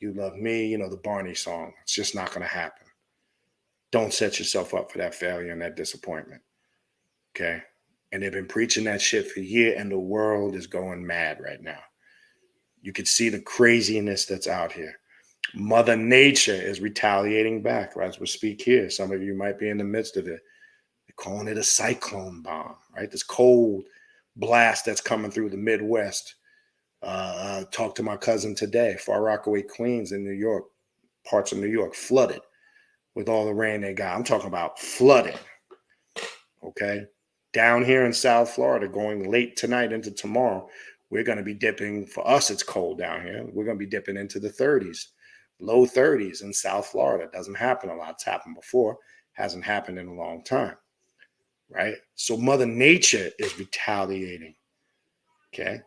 you love me, the Barney song. It's just not going to happen. Don't set yourself up for that failure and that disappointment. Okay? And they've been preaching that shit for years, and the world is going mad right now. You can see the craziness that's out here. Mother Nature is retaliating back as we speak here. Some of you might be in the midst of it. They're calling it a cyclone bomb, right? This cold blast that's coming through the Midwest. Talked to my cousin today, Far Rockaway, Queens in New York, parts of New York flooded with all the rain they got. I'm talking about flooded, okay? Down here in South Florida, going late tonight into tomorrow, we're going to be dipping, for us, it's cold down here. We're going to be dipping into the 30s, low 30s in South Florida. It doesn't happen a lot. It's happened before. Hasn't happened in a long time, right? So Mother Nature is retaliating, okay?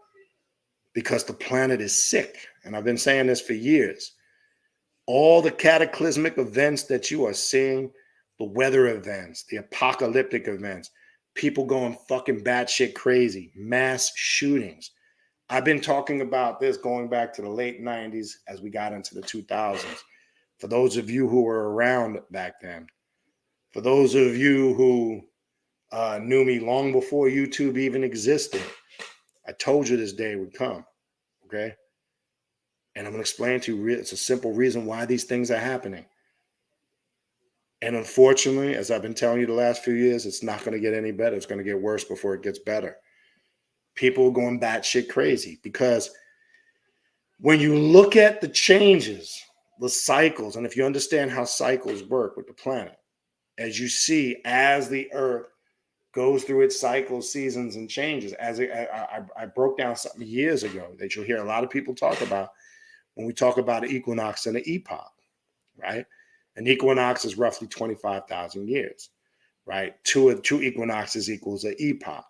Because the planet is sick. And I've been saying this for years. All the cataclysmic events that you are seeing, the weather events, the apocalyptic events, people going fucking batshit crazy, mass shootings. I've been talking about this going back to the late 90s as we got into the 2000s. For those of you who were around back then, for those of you who knew me long before YouTube even existed, I told you this day would come, okay? And I'm going to explain to you, it's a simple reason why these things are happening. And unfortunately, as I've been telling you the last few years, it's not going to get any better. It's going to get worse before it gets better. People are going batshit crazy because when you look at the changes, the cycles, and if you understand how cycles work with the planet, as you see, as the Earth goes through its cycles, seasons, and changes, I broke down something years ago that you'll hear a lot of people talk about when we talk about an equinox and an epoch, right? An equinox is roughly 25,000 years, right? Two equinoxes equals an epoch,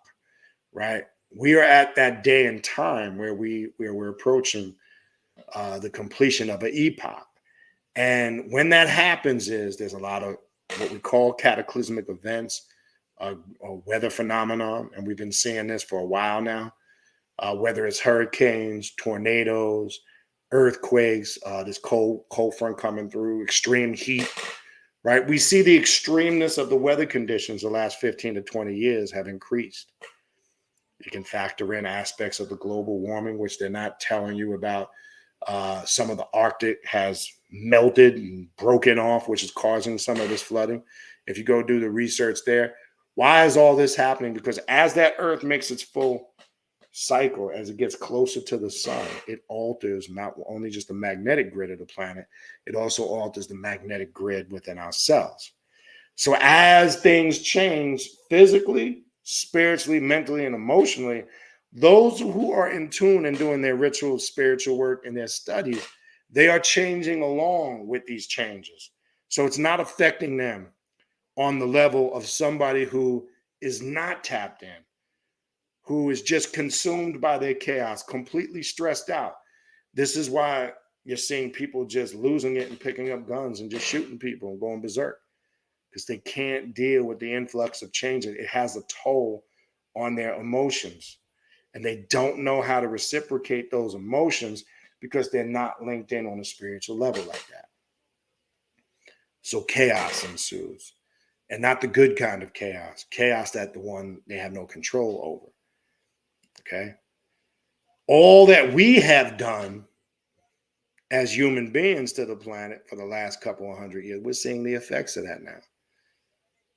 right? We are at that day and time where we're approaching the completion of an epoch. And when that happens there's a lot of what we call cataclysmic events, a weather phenomenon, and we've been seeing this for a while now, whether it's hurricanes, tornadoes, earthquakes, this cold front coming through, extreme heat, right? We see the extremeness of the weather conditions the last 15 to 20 years have increased. You can factor in aspects of the global warming, which they're not telling you about. Some of the Arctic has melted and broken off, which is causing some of this flooding. If you go do the research there, why is all this happening? Because as that Earth makes its full cycle, as it gets closer to the sun, it alters not only just the magnetic grid of the planet, it also alters the magnetic grid within ourselves. So as things change physically, spiritually, mentally, and emotionally, those who are in tune and doing their ritual spiritual work and their studies, they are changing along with these changes. So it's not affecting them on the level of somebody who is not tapped in, who is just consumed by their chaos, completely stressed out. This is why you're seeing people just losing it and picking up guns and just shooting people and going berserk because they can't deal with the influx of change. It has a toll on their emotions, and they don't know how to reciprocate those emotions because they're not linked in on a spiritual level like that. So chaos ensues, and not the good kind of chaos that the one they have no control over. Okay. All that we have done as human beings to the planet for the last couple of 100 years, we're seeing the effects of that now.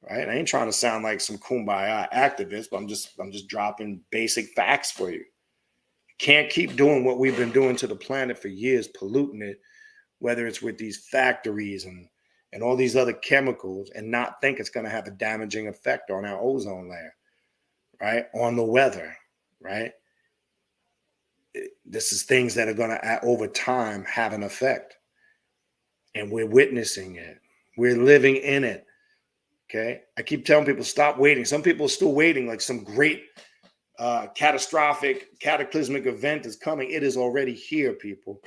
Right? I ain't trying to sound like some kumbaya activist, but I'm just dropping basic facts for you. Can't keep doing what we've been doing to the planet for years, polluting it, whether it's with these factories and all these other chemicals, and not think it's going to have a damaging effect on our ozone layer, right? On the weather, right? This is things that are going to, over time, have an effect. And we're witnessing it. We're living in it. Okay. I keep telling people, stop waiting. Some people are still waiting, like some great catastrophic, cataclysmic event is coming. It is already here, people.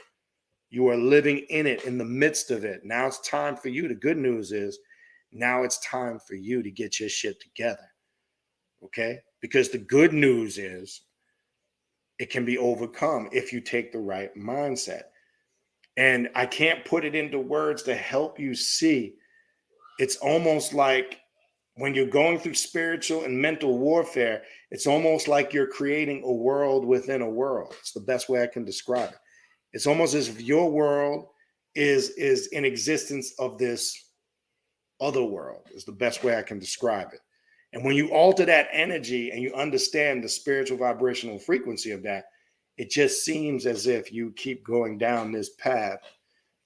You are living in it, in the midst of it. Now it's time for you. The good news is now it's time for you to get your shit together. Okay. Because the good news is it can be overcome if you take the right mindset. And I can't put it into words to help you see. It's almost like when you're going through spiritual and mental warfare, it's almost like you're creating a world within a world. It's the best way I can describe it. It's almost as if your world is in existence of this other world, is the best way I can describe it. And when you alter that energy and you understand the spiritual vibrational frequency of that, it just seems as if you keep going down this path.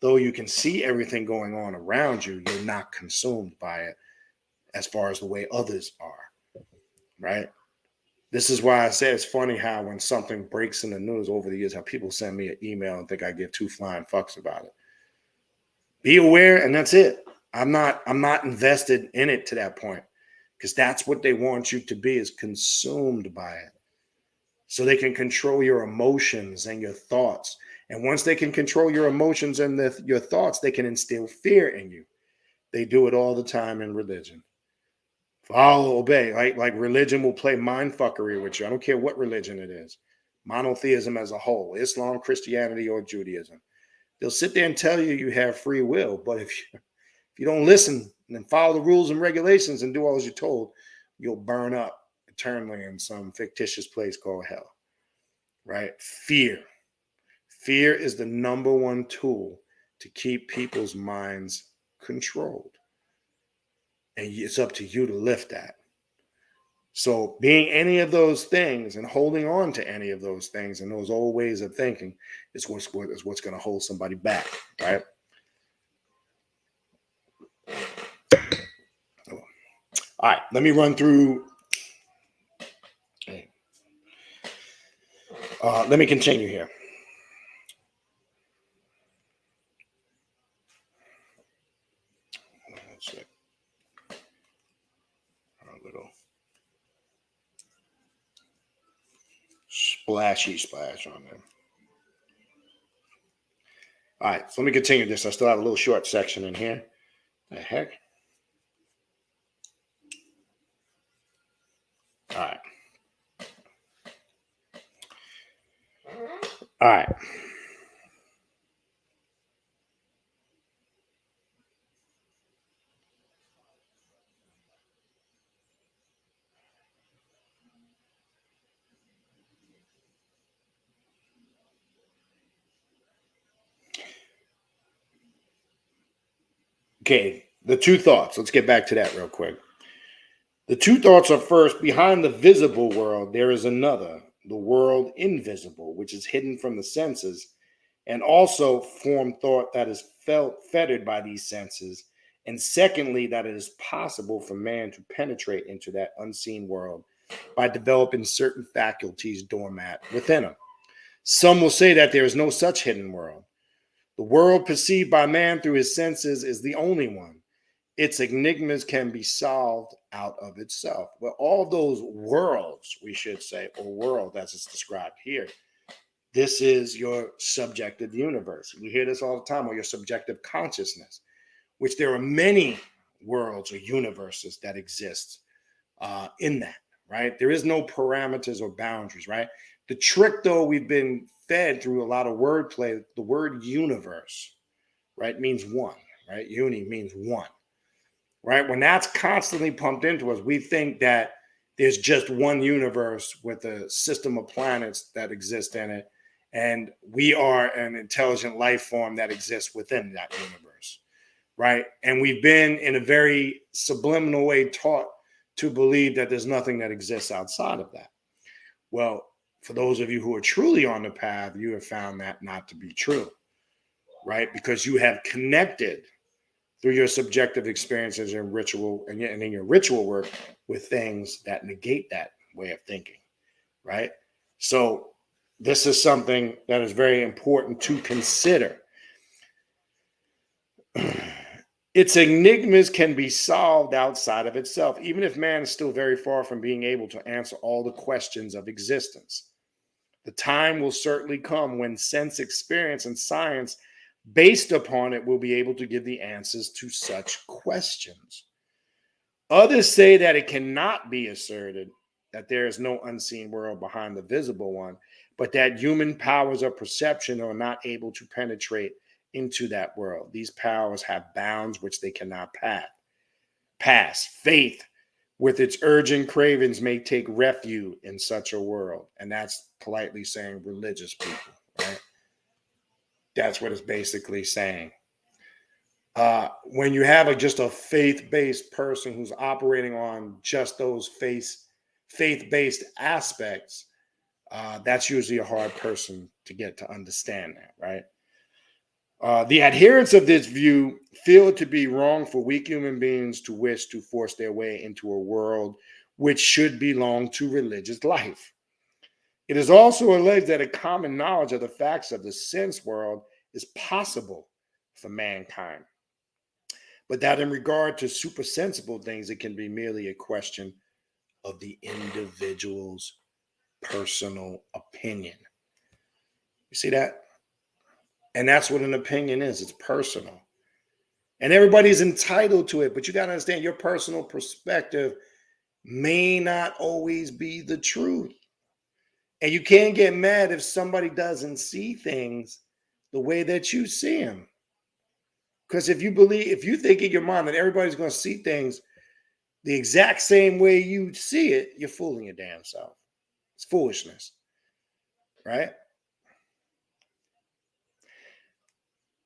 Though you can see everything going on around you, you're not consumed by it as far as the way others are, right? This is why I say it's funny how when something breaks in the news over the years, how people send me an email and think I give two flying fucks about it. Be aware, and that's it. I'm not invested in it to that point, because that's what they want you to be, is consumed by it. So they can control your emotions and your thoughts. And once they can control your emotions and your thoughts, they can instill fear in you. They do it all the time in religion. Follow, obey. Like religion will play mind fuckery with you. I don't care what religion it is. Monotheism as a whole, Islam, Christianity, or Judaism. They'll sit there and tell you you have free will. But if you don't listen and follow the rules and regulations and do all as you're told, you'll burn up eternally in some fictitious place called hell. Right? Fear. Fear is the number one tool to keep people's minds controlled. And it's up to you to lift that. So being any of those things and holding on to any of those things and those old ways of thinking is what's going to hold somebody back, right? All right, let me run through. Let me continue here. That's it. A little splashy splash on there. All right, so let me continue this. I still have a little short section in here. The heck? All right. All right. Okay, the two thoughts. Let's get back to that real quick. The two thoughts are, first, behind the visible world, there is another, the world invisible, which is hidden from the senses, and also form thought that is fettered by these senses. And secondly, that it is possible for man to penetrate into that unseen world by developing certain faculties dormant within him. Some will say that there is no such hidden world. The world perceived by man through his senses is the only one. Its enigmas can be solved out of itself. Well, all those worlds, we should say, or world as it's described here, This is your subjective universe. We hear this all the time, or your subjective consciousness, which there are many worlds or universes that exist in that, right? There is no parameters or boundaries, right? The trick, though, we've been fed through a lot of wordplay, the word universe, right, means one, right? Uni means one, right? When that's constantly pumped into us, we think that there's just one universe with a system of planets that exist in it, and we are an intelligent life form that exists within that universe, right? And we've been in a very subliminal way taught to believe that there's nothing that exists outside of that. Well, for those of you who are truly on the path, you have found that not to be true, right? Because you have connected through your subjective experiences and ritual and in your ritual work with things that negate that way of thinking, right? So this is something that is very important to consider. Its enigmas can be solved outside of itself, even if man is still very far from being able to answer all the questions of existence. The time will certainly come when sense experience and science based upon it will be able to give the answers to such questions. Others say that it cannot be asserted that there is no unseen world behind the visible one, but that human powers of perception are not able to penetrate into that world. These powers have bounds which they cannot pass. Faith, with its urgent cravings, may take refuge in such a world. And that's politely saying religious people, right? That's what it's basically saying. When you have just a faith-based person who's operating on just those faith-based aspects, that's usually a hard person to get to understand that, right? The adherents of this view feel it to be wrong for weak human beings to wish to force their way into a world which should belong to religious life. It is also alleged that a common knowledge of the facts of the sense world is possible for mankind, but that in regard to supersensible things, it can be merely a question of the individual's personal opinion. You see that? And that's what an opinion is. It's personal. And everybody's entitled to it, but you got to understand your personal perspective may not always be the truth. And you can't get mad if somebody doesn't see things the way that you see them. Because if you think in your mind that everybody's going to see things the exact same way you see it, you're fooling your damn self. It's foolishness, right?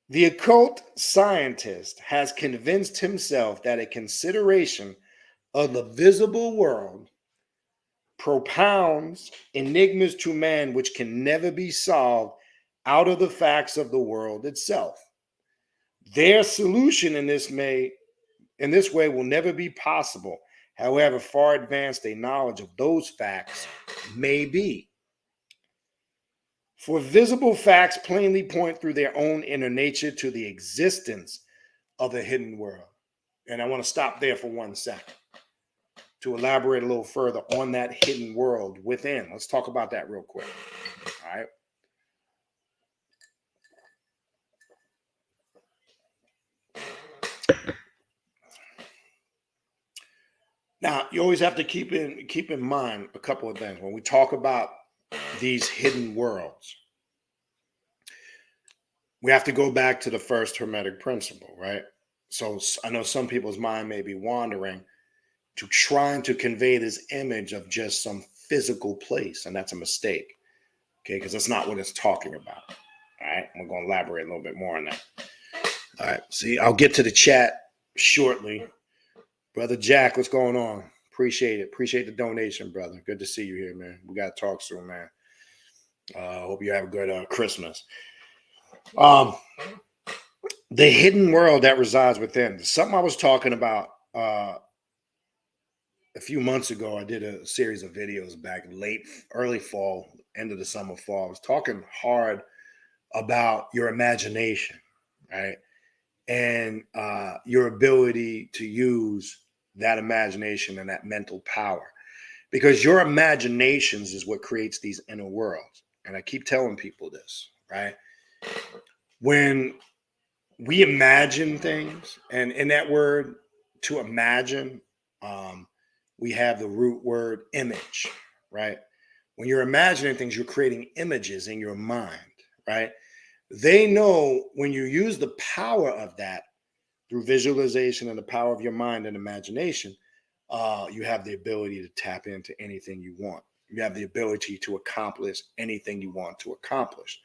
The occult scientist has convinced himself that a consideration of the visible world propounds enigmas to man which can never be solved out of the facts of the world itself. Their solution in this way will never be possible, however far advanced a knowledge of those facts may be. For visible facts plainly point through their own inner nature to the existence of the hidden world. And I want to stop there for 1 second to elaborate a little further on that hidden world within. Let's talk about that real quick. All right. Now, you always have to keep in mind a couple of things when we talk about these hidden worlds. We have to go back to the first Hermetic principle, right? So I know some people's mind may be wandering to trying to convey this image of just some physical place, and that's a mistake, okay? Because that's not what it's talking about. All right, we're going to elaborate a little bit more on that. All right, see, I'll get to the chat shortly. Brother Jack, what's going on? Appreciate it. Appreciate the donation, brother. Good to see you here, man. We got to talk soon, man. Hope you have a good Christmas. The hidden world that resides within. Something I was talking about a few months ago. I did a series of videos back early fall, end of the summer, fall. I was talking hard about your imagination, right? And your ability to use that imagination and that mental power. Because your imaginations is what creates these inner worlds. and I keep telling people this, right? When we imagine things, and in that word, to imagine, we have the root word image, right? When you're imagining things, you're creating images in your mind, right? They know when you use the power of that through visualization and the power of your mind and imagination, you have the ability to tap into anything you want. You have the ability to accomplish anything you want to accomplish.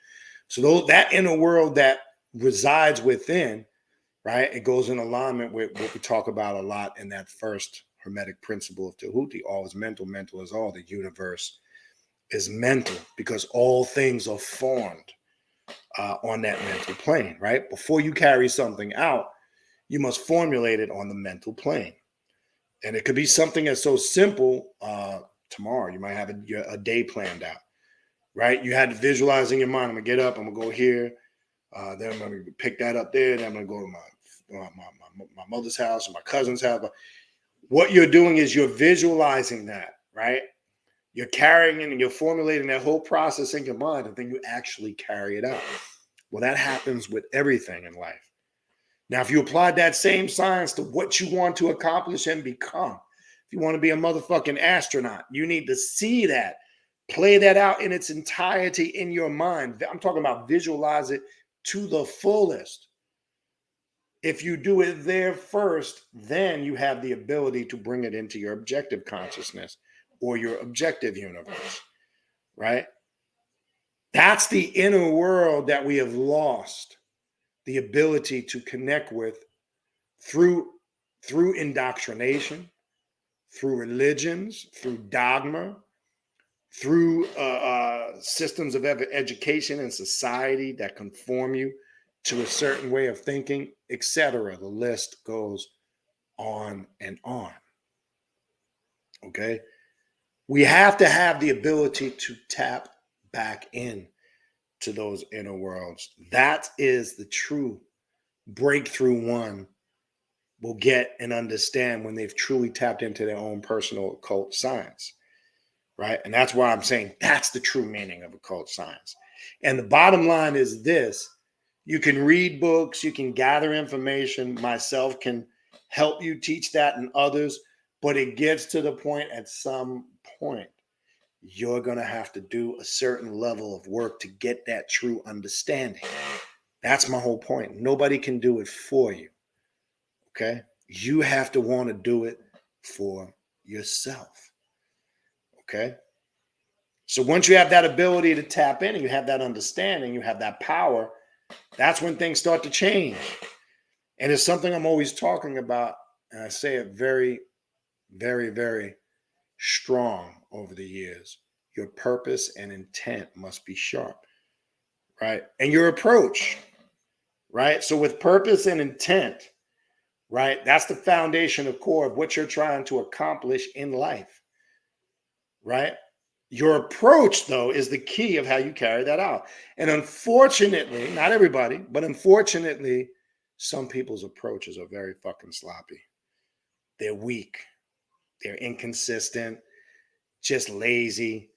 So that inner world that resides within, right, it goes in alignment with what we talk about a lot in that first Hermetic principle of Tahuti. All is mental, mental is all. The universe is mental because all things are formed on that mental plane, right? Before you carry something out, you must formulate it on the mental plane. And it could be something that's so simple. Tomorrow, you might have a day planned out, right? You had to visualize in your mind, I'm going to get up, I'm going to go here. Then I'm going to pick that up there. Then I'm going to go to my mother's house or my cousin's house. But what you're doing is you're visualizing that, right? You're carrying it and you're formulating that whole process in your mind, and then you actually carry it out. Well, that happens with everything in life. Now, if you applied that same science to what you want to accomplish and become, if you want to be a motherfucking astronaut, you need to see that, play that out in its entirety in your mind. I'm talking about visualize it to the fullest. If you do it there first, then you have the ability to bring it into your objective consciousness or your objective universe, right? That's the inner world that we have lost the ability to connect with through indoctrination, through religions, through dogma, through systems of education and society that conform you to a certain way of thinking, etc. The list goes on and on. Okay? We have to have the ability to tap back in to those inner worlds. That is the true breakthrough one will get and understand when they've truly tapped into their own personal occult science, right? And that's why I'm saying that's the true meaning of occult science. And the bottom line is this: you can read books, you can gather information, myself can help you teach that and others, but it gets to the point at some point you're going to have to do a certain level of work to get that true understanding. That's my whole point. Nobody can do it for you. Okay? You have to want to do it for yourself. Okay? So once you have that ability to tap in and you have that understanding, you have that power, that's when things start to change. And it's something I'm always talking about, and I say it very, very, very strong over the years. Your purpose and intent must be sharp, right? And your approach, right? So with purpose and intent, right? That's the foundation, of core of what you're trying to accomplish in life, right? Your approach, though, is the key of how you carry that out. And unfortunately, not everybody, but unfortunately, some people's approaches are very fucking sloppy. They're weak. They're inconsistent, just lazy,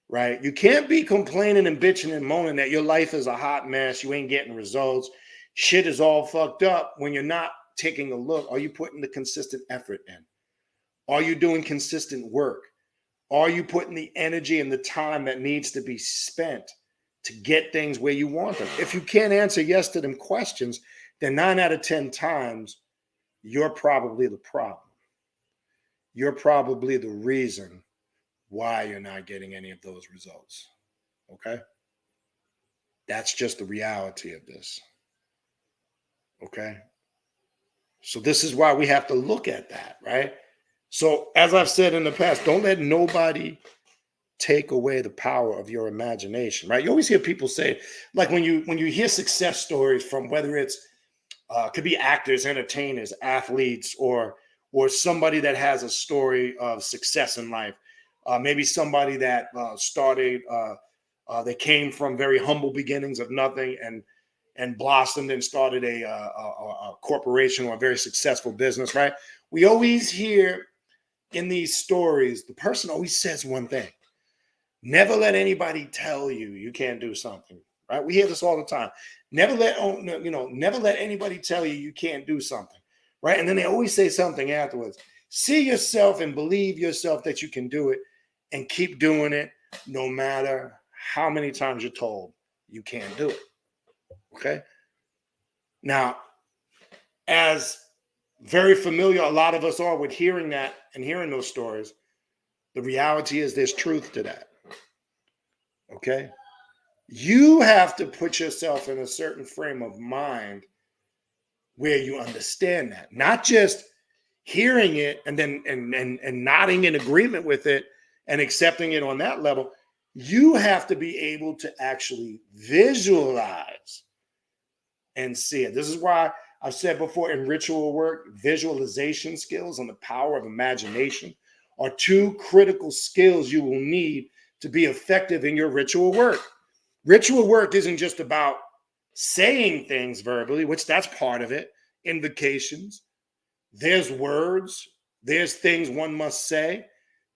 right? You can't be complaining and bitching and moaning that your life is a hot mess. You ain't getting results. Shit is all fucked up when you're not taking a look. Are you putting the consistent effort in? Are you doing consistent work? Are you putting the energy and the time that needs to be spent to get things where you want them? If you can't answer yes to them questions, then 9 out of 10 times, you're probably the problem. You're probably the reason why you're not getting any of those results. Okay? That's just the reality of this. Okay? So this is why we have to look at that, right? So as I've said in the past, don't let nobody take away the power of your imagination, right? You always hear people say, like when you hear success stories from whether it's could be actors, entertainers, athletes, or somebody that has a story of success in life. Maybe somebody that started, they came from very humble beginnings of nothing and blossomed and started a corporation or a very successful business, right? We always hear in these stories, the person always says one thing: Never let anybody tell you you can't do something, right? We hear this all the time. Never let never let anybody tell you can't do something, right? And then they always say something afterwards. See yourself and believe yourself that you can do it, and keep doing it no matter how many times you're told you can't do it. Okay. Now, as very familiar a lot of us are with hearing that and hearing those stories, the reality is there's truth to that. Okay. You have to put yourself in a certain frame of mind where you understand that, not just hearing it and then and nodding in agreement with it and accepting it on that level. You have to be able to actually visualize and see it. This is why I've said before, in ritual work, visualization skills and the power of imagination are two critical skills you will need to be effective in your ritual work. Ritual work isn't just about saying things verbally, which that's part of it, invocations. There's words, there's things one must say.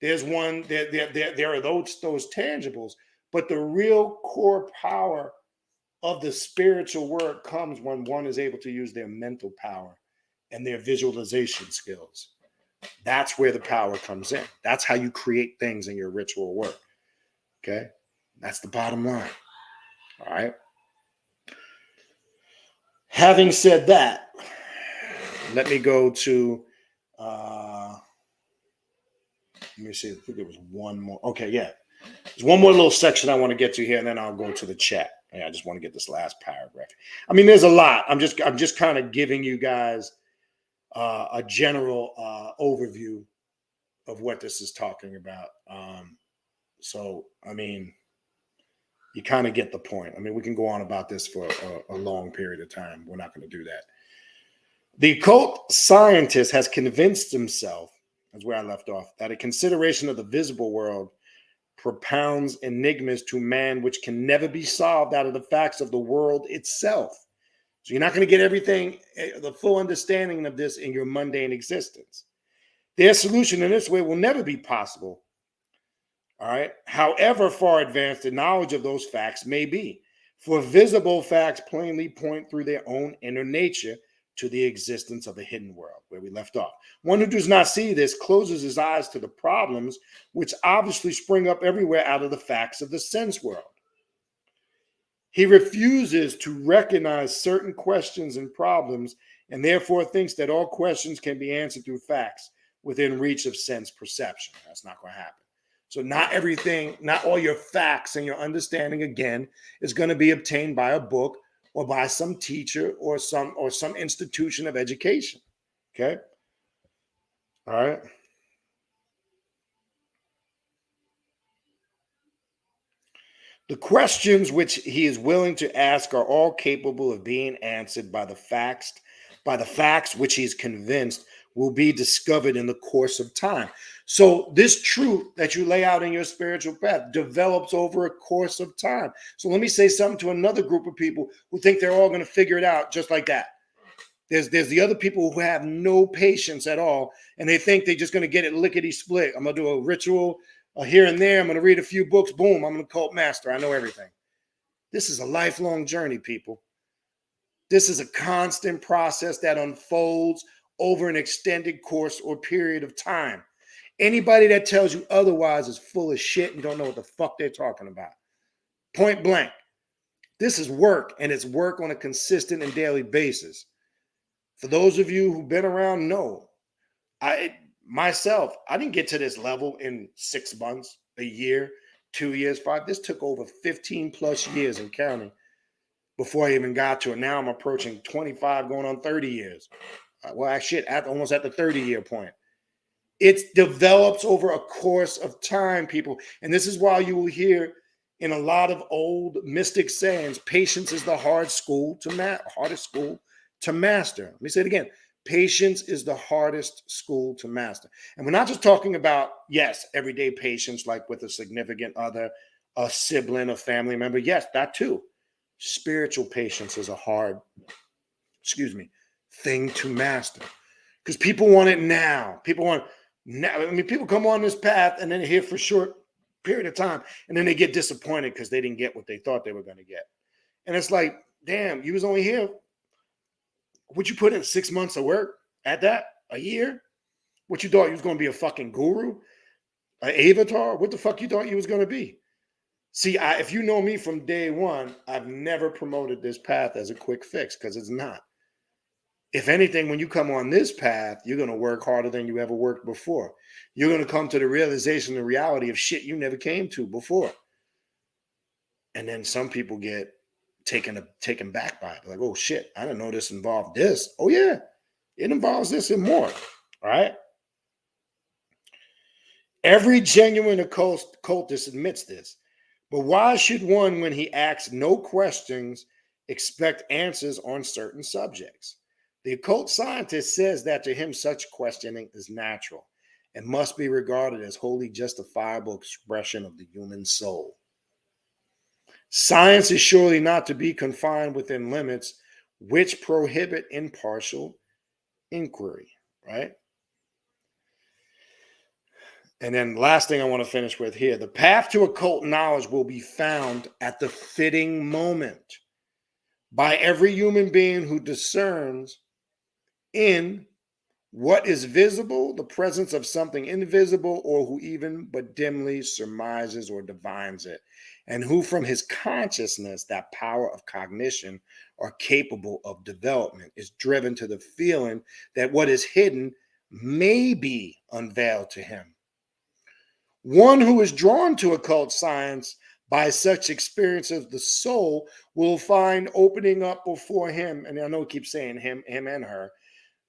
There are those tangibles, but the real core power of the spiritual work comes when one is able to use their mental power and their visualization skills. That's where the power comes in. That's how you create things in your ritual work. Okay? That's the bottom line. All right? Having said that, let me go to, let me see, I think there was one more. Okay, yeah. There's one more little section I want to get to here, and then I'll go to the chat. Yeah, I just want to get this last paragraph. I mean, there's a lot. I'm just kind of giving you guys a general overview of what this is talking about. So, I mean, you kind of get the point. I mean, we can go on about this for a long period of time. We're not going to do that. The occult scientist has convinced himself, that's where I left off, that a consideration of the visible world propounds enigmas to man which can never be solved out of the facts of the world itself. So you're not going to get everything, the full understanding of this in your mundane existence. Their solution in this way will never be possible. All right. However far advanced the knowledge of those facts may be, for visible facts plainly point through their own inner nature to the existence of the hidden world, where we left off. One who does not see this closes his eyes to the problems which obviously spring up everywhere out of the facts of the sense world. He refuses to recognize certain questions and problems, and therefore thinks that all questions can be answered through facts within reach of sense perception. That's not going to happen. So not everything, not all your facts and your understanding, again, is going to be obtained by a book or by some teacher or some institution of education. Okay? All right. The questions which he is willing to ask are all capable of being answered by the facts which he is convinced will be discovered in the course of time. So this truth that you lay out in your spiritual path develops over a course of time. So let me say something to another group of people who think they're all going to figure it out just like that. There's the other people who have no patience at all, and they think they're just going to get it lickety split. I'm going to do a ritual here and there. I'm going to read a few books. Boom, I'm an occult master. I know everything. This is a lifelong journey, people. This is a constant process that unfolds over an extended course or period of time. Anybody that tells you otherwise is full of shit and don't know what the fuck they're talking about. Point blank. This is work, and it's work on a consistent and daily basis. For those of you who've been around, know, I didn't get to this level in 6 months, a year, 2 years, 5. This took over 15 plus years and counting before I even got to it. Now I'm approaching 25, going on 30 years. Almost at the 30-year point. It develops over a course of time, people. And this is why you will hear in a lot of old mystic sayings, patience is the hardest school to master. Let me say it again. Patience is the hardest school to master. And we're not just talking about, yes, everyday patience, like with a significant other, a sibling, a family member. Yes, that too. Spiritual patience is a hard, thing to master. Because people want it now. People come on this path and then here for short period of time. And then they get disappointed because they didn't get what they thought they were going to get. And it's like, damn, you was only here. Would you put in 6 months of work at that? A year? What you thought you was going to be a fucking guru? An avatar? What the fuck you thought you was going to be? See, if you know me from day one, I've never promoted this path as a quick fix because it's not. If anything, when you come on this path, you're going to work harder than you ever worked before. You're going to come to the realization and reality of shit you never came to before. And then some people get taken back by it. Like, oh shit, I didn't know this involved this. Oh yeah, it involves this and more. All right. Every genuine occultist admits this. But why should one, when he asks no questions, expect answers on certain subjects? The occult scientist says that to him, such questioning is natural and must be regarded as wholly justifiable expression of the human soul. Science is surely not to be confined within limits which prohibit impartial inquiry, right? And then last thing I want to finish with here, the path to occult knowledge will be found at the fitting moment by every human being who discerns in what is visible, the presence of something invisible, or who even but dimly surmises or divines it, and who from his consciousness, that power of cognition, are capable of development, is driven to the feeling that what is hidden may be unveiled to him. One who is drawn to occult science by such experience of the soul will find opening up before him, and I know I keep saying him and her,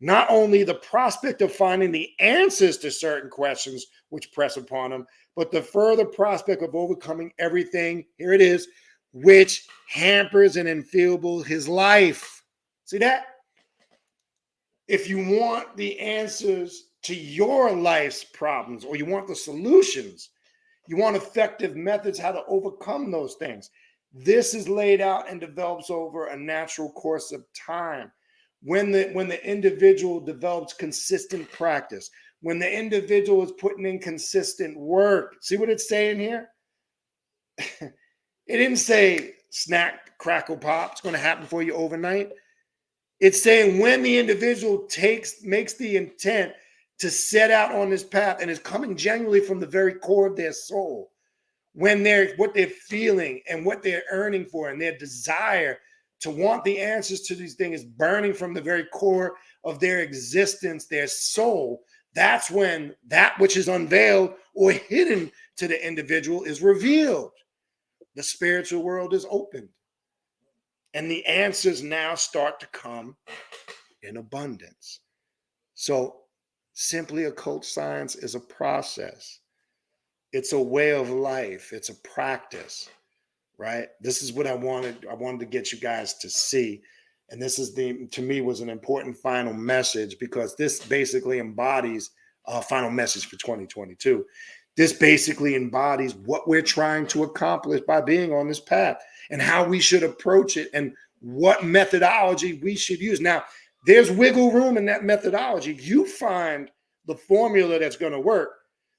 not only the prospect of finding the answers to certain questions which press upon him, but the further prospect of overcoming everything, here it is, which hampers and enfeebles his life. See that? If you want the answers to your life's problems, or you want the solutions, you want effective methods how to overcome those things, this is laid out and develops over a natural course of time. When the individual develops consistent practice, when the individual is putting in consistent work. See what it's saying here? It didn't say snack, crackle, pop. It's going to happen for you overnight. It's saying when the individual makes the intent to set out on this path and is coming genuinely from the very core of their soul, when what they're feeling and what they're yearning for and their desire to want the answers to these things is burning from the very core of their existence, their soul, that's when that which is unveiled or hidden to the individual is revealed. The spiritual world is opened. And the answers now start to come in abundance. So simply occult science is a process. It's a way of life. It's a practice. Right? This is what I wanted to get you guys to see. And this is to me was an important final message, because this basically embodies a final message for 2022. This basically embodies what we're trying to accomplish by being on this path and how we should approach it and what methodology we should use. Now, there's wiggle room in that methodology. You find the formula that's going to work.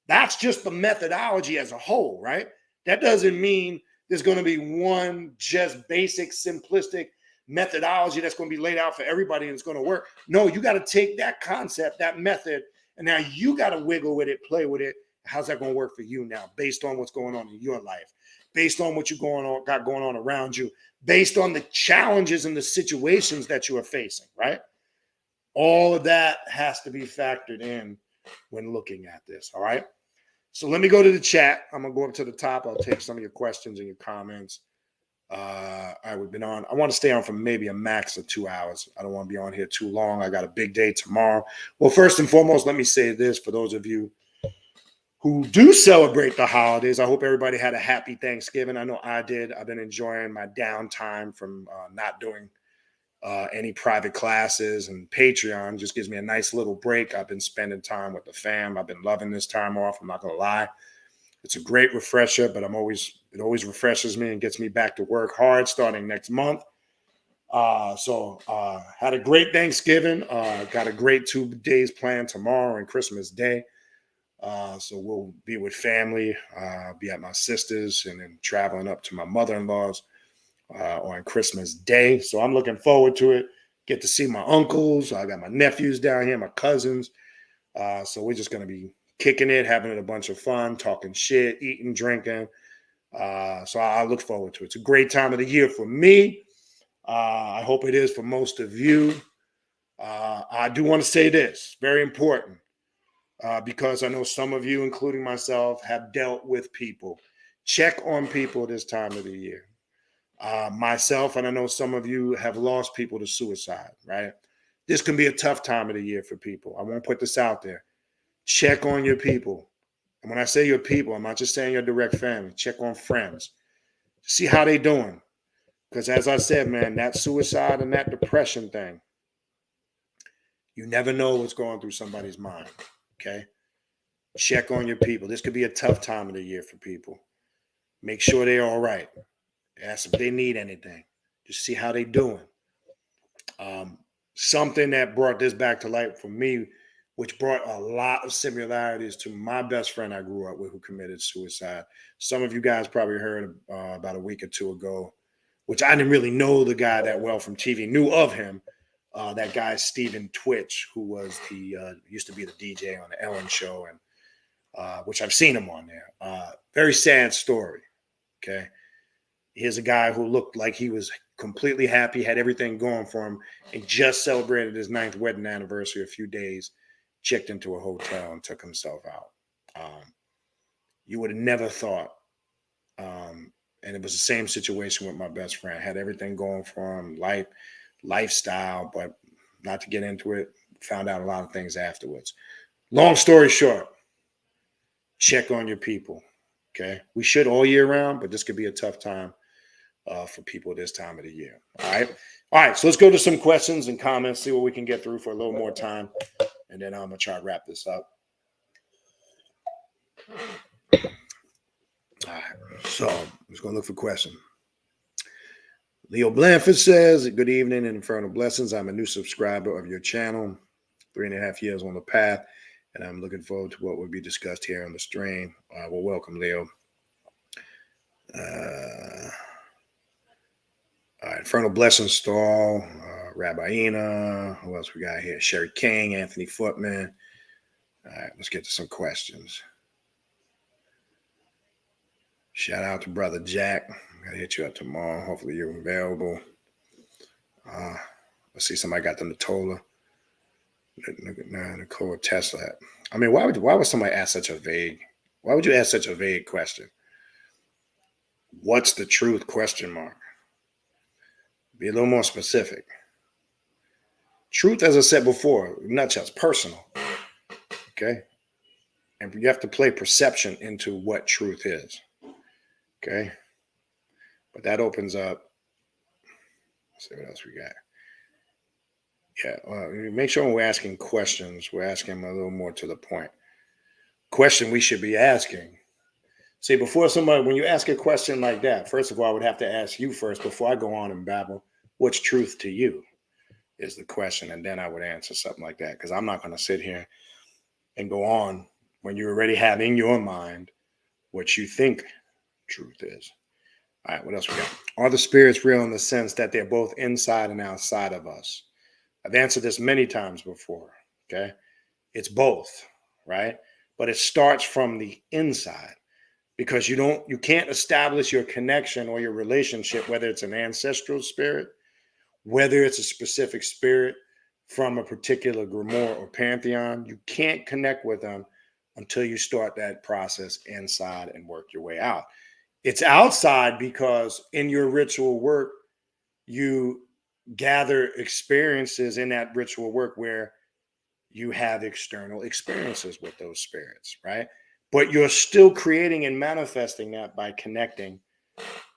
That's just the methodology as a whole, right? That doesn't mean there's going to be one just basic, simplistic methodology that's going to be laid out for everybody and it's going to work. No, you got to take that concept, that method, and now you got to wiggle with it, play with it. How's that going to work for you now, based on what's going on in your life, based on what you're got going on around you, based on the challenges and the situations that you are facing, right? All of that has to be factored in when looking at this, all right? So let me go to the chat. I'm going to go up to the top. I'll take some of your questions and your comments. We've been on. I want to stay on for maybe a max of 2 hours. I don't want to be on here too long. I got a big day tomorrow. Well, first and foremost, let me say this for those of you who do celebrate the holidays. I hope everybody had a happy Thanksgiving. I know I did. I've been enjoying my downtime from not doing any private classes, and Patreon just gives me a nice little break. I've been spending time with the fam. I've been loving this time off. I'm not going to lie. It's a great refresher, but it always refreshes me and gets me back to work hard starting next month. So had a great Thanksgiving. Got a great 2 days planned tomorrow and Christmas Day. So we'll be with family, be at my sister's, and then traveling up to my mother-in-law's on Christmas Day. So I'm looking forward to it. Get to see my uncles. I got my nephews down here, my cousins. So we're just going to be kicking it, having a bunch of fun, talking shit, eating, drinking. So I look forward to it. It's a great time of the year for me. I hope it is for most of you. I do want to say this, very important, because I know some of you, including myself, have dealt with people. Check on people this time of the year. Myself, and I know some of you have lost people to suicide, right? This can be a tough time of the year for people. I won't put this out there. Check on your people. And when I say your people, I'm not just saying your direct family. Check on friends. See how they doing. Because as I said, man, that suicide and that depression thing, you never know what's going through somebody's mind. Okay? Check on your people. This could be a tough time of the year for people. Make sure they're all right. Ask if they need anything. Just see how they doing. Something that brought this back to light for me, which brought a lot of similarities to my best friend I grew up with who committed suicide. Some of you guys probably heard about a week or two ago, which I didn't really know the guy that well from TV, knew of him. That guy, Stephen Twitch, who was used to be the DJ on the Ellen show, and which I've seen him on there. Very sad story. Okay. Here's a guy who looked like he was completely happy, had everything going for him, and just celebrated his 9th wedding anniversary a few days, checked into a hotel and took himself out. You would have never thought. And it was the same situation with my best friend. Had everything going for him, lifestyle, but not to get into it, found out a lot of things afterwards. Long story short, check on your people. Okay. We should all year round, but this could be a tough time for people this time of the year. All right. All right. So let's go to some questions and comments, see what we can get through for a little more time. And then I'm going to try to wrap this up. All right. So I'm just going to look for questions. Leo Blanford says, good evening and infernal blessings. I'm a new subscriber of your channel, 3.5 years on the path, and I'm looking forward to what will be discussed here on the stream. Well, welcome, Leo. All right, Infernal Blessings Stall, Rabbi Ina. Who else we got here? Sherry King, Anthony Footman. All right, let's get to some questions. Shout out to Brother Jack. I'm going to hit you up tomorrow. Hopefully you're available. Let's see, somebody got the Natola. Nicole Tesla. I mean, why would somebody ask such a vague, why would you ask such a vague question? What's the truth? Question mark. Be a little more specific. Truth, as I said before, not just personal. Okay. And you have to play perception into what truth is. Okay. But that opens up. Let's see what else we got. Yeah. Make sure when we're asking questions, we're asking them a little more to the point. Question we should be asking. See, before somebody, when you ask a question like that, first of all, I would have to ask you first before I go on and babble. What's truth to you is the question. And then I would answer something like that, because I'm not going to sit here and go on when you already have in your mind what you think truth is. All right, what else we got? Are the spirits real in the sense that they're both inside and outside of us? I've answered this many times before, okay? It's both, right? But it starts from the inside, because you can't establish your connection or your relationship, whether it's an ancestral spirit, whether it's a specific spirit from a particular grimoire or pantheon. You can't connect with them until you start that process inside and work your way out. It's outside because in your ritual work, you gather experiences in that ritual work where you have external experiences with those spirits, right? But you're still creating and manifesting that by connecting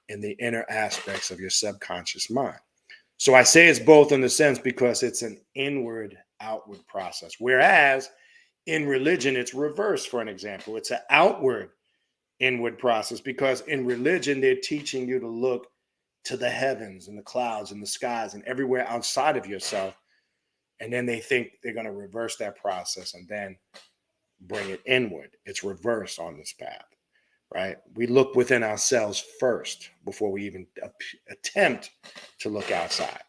in the inner aspects of your subconscious mind. So I say it's both in the sense because it's an inward outward process. Whereas in religion, it's reversed, for an example. It's an outward inward process, because in religion, they're teaching you to look to the heavens and the clouds and the skies and everywhere outside of yourself. And then they think they're going to reverse that process and then bring it inward. It's reverse on this path, right? We look within ourselves first before we even attempt to look outside.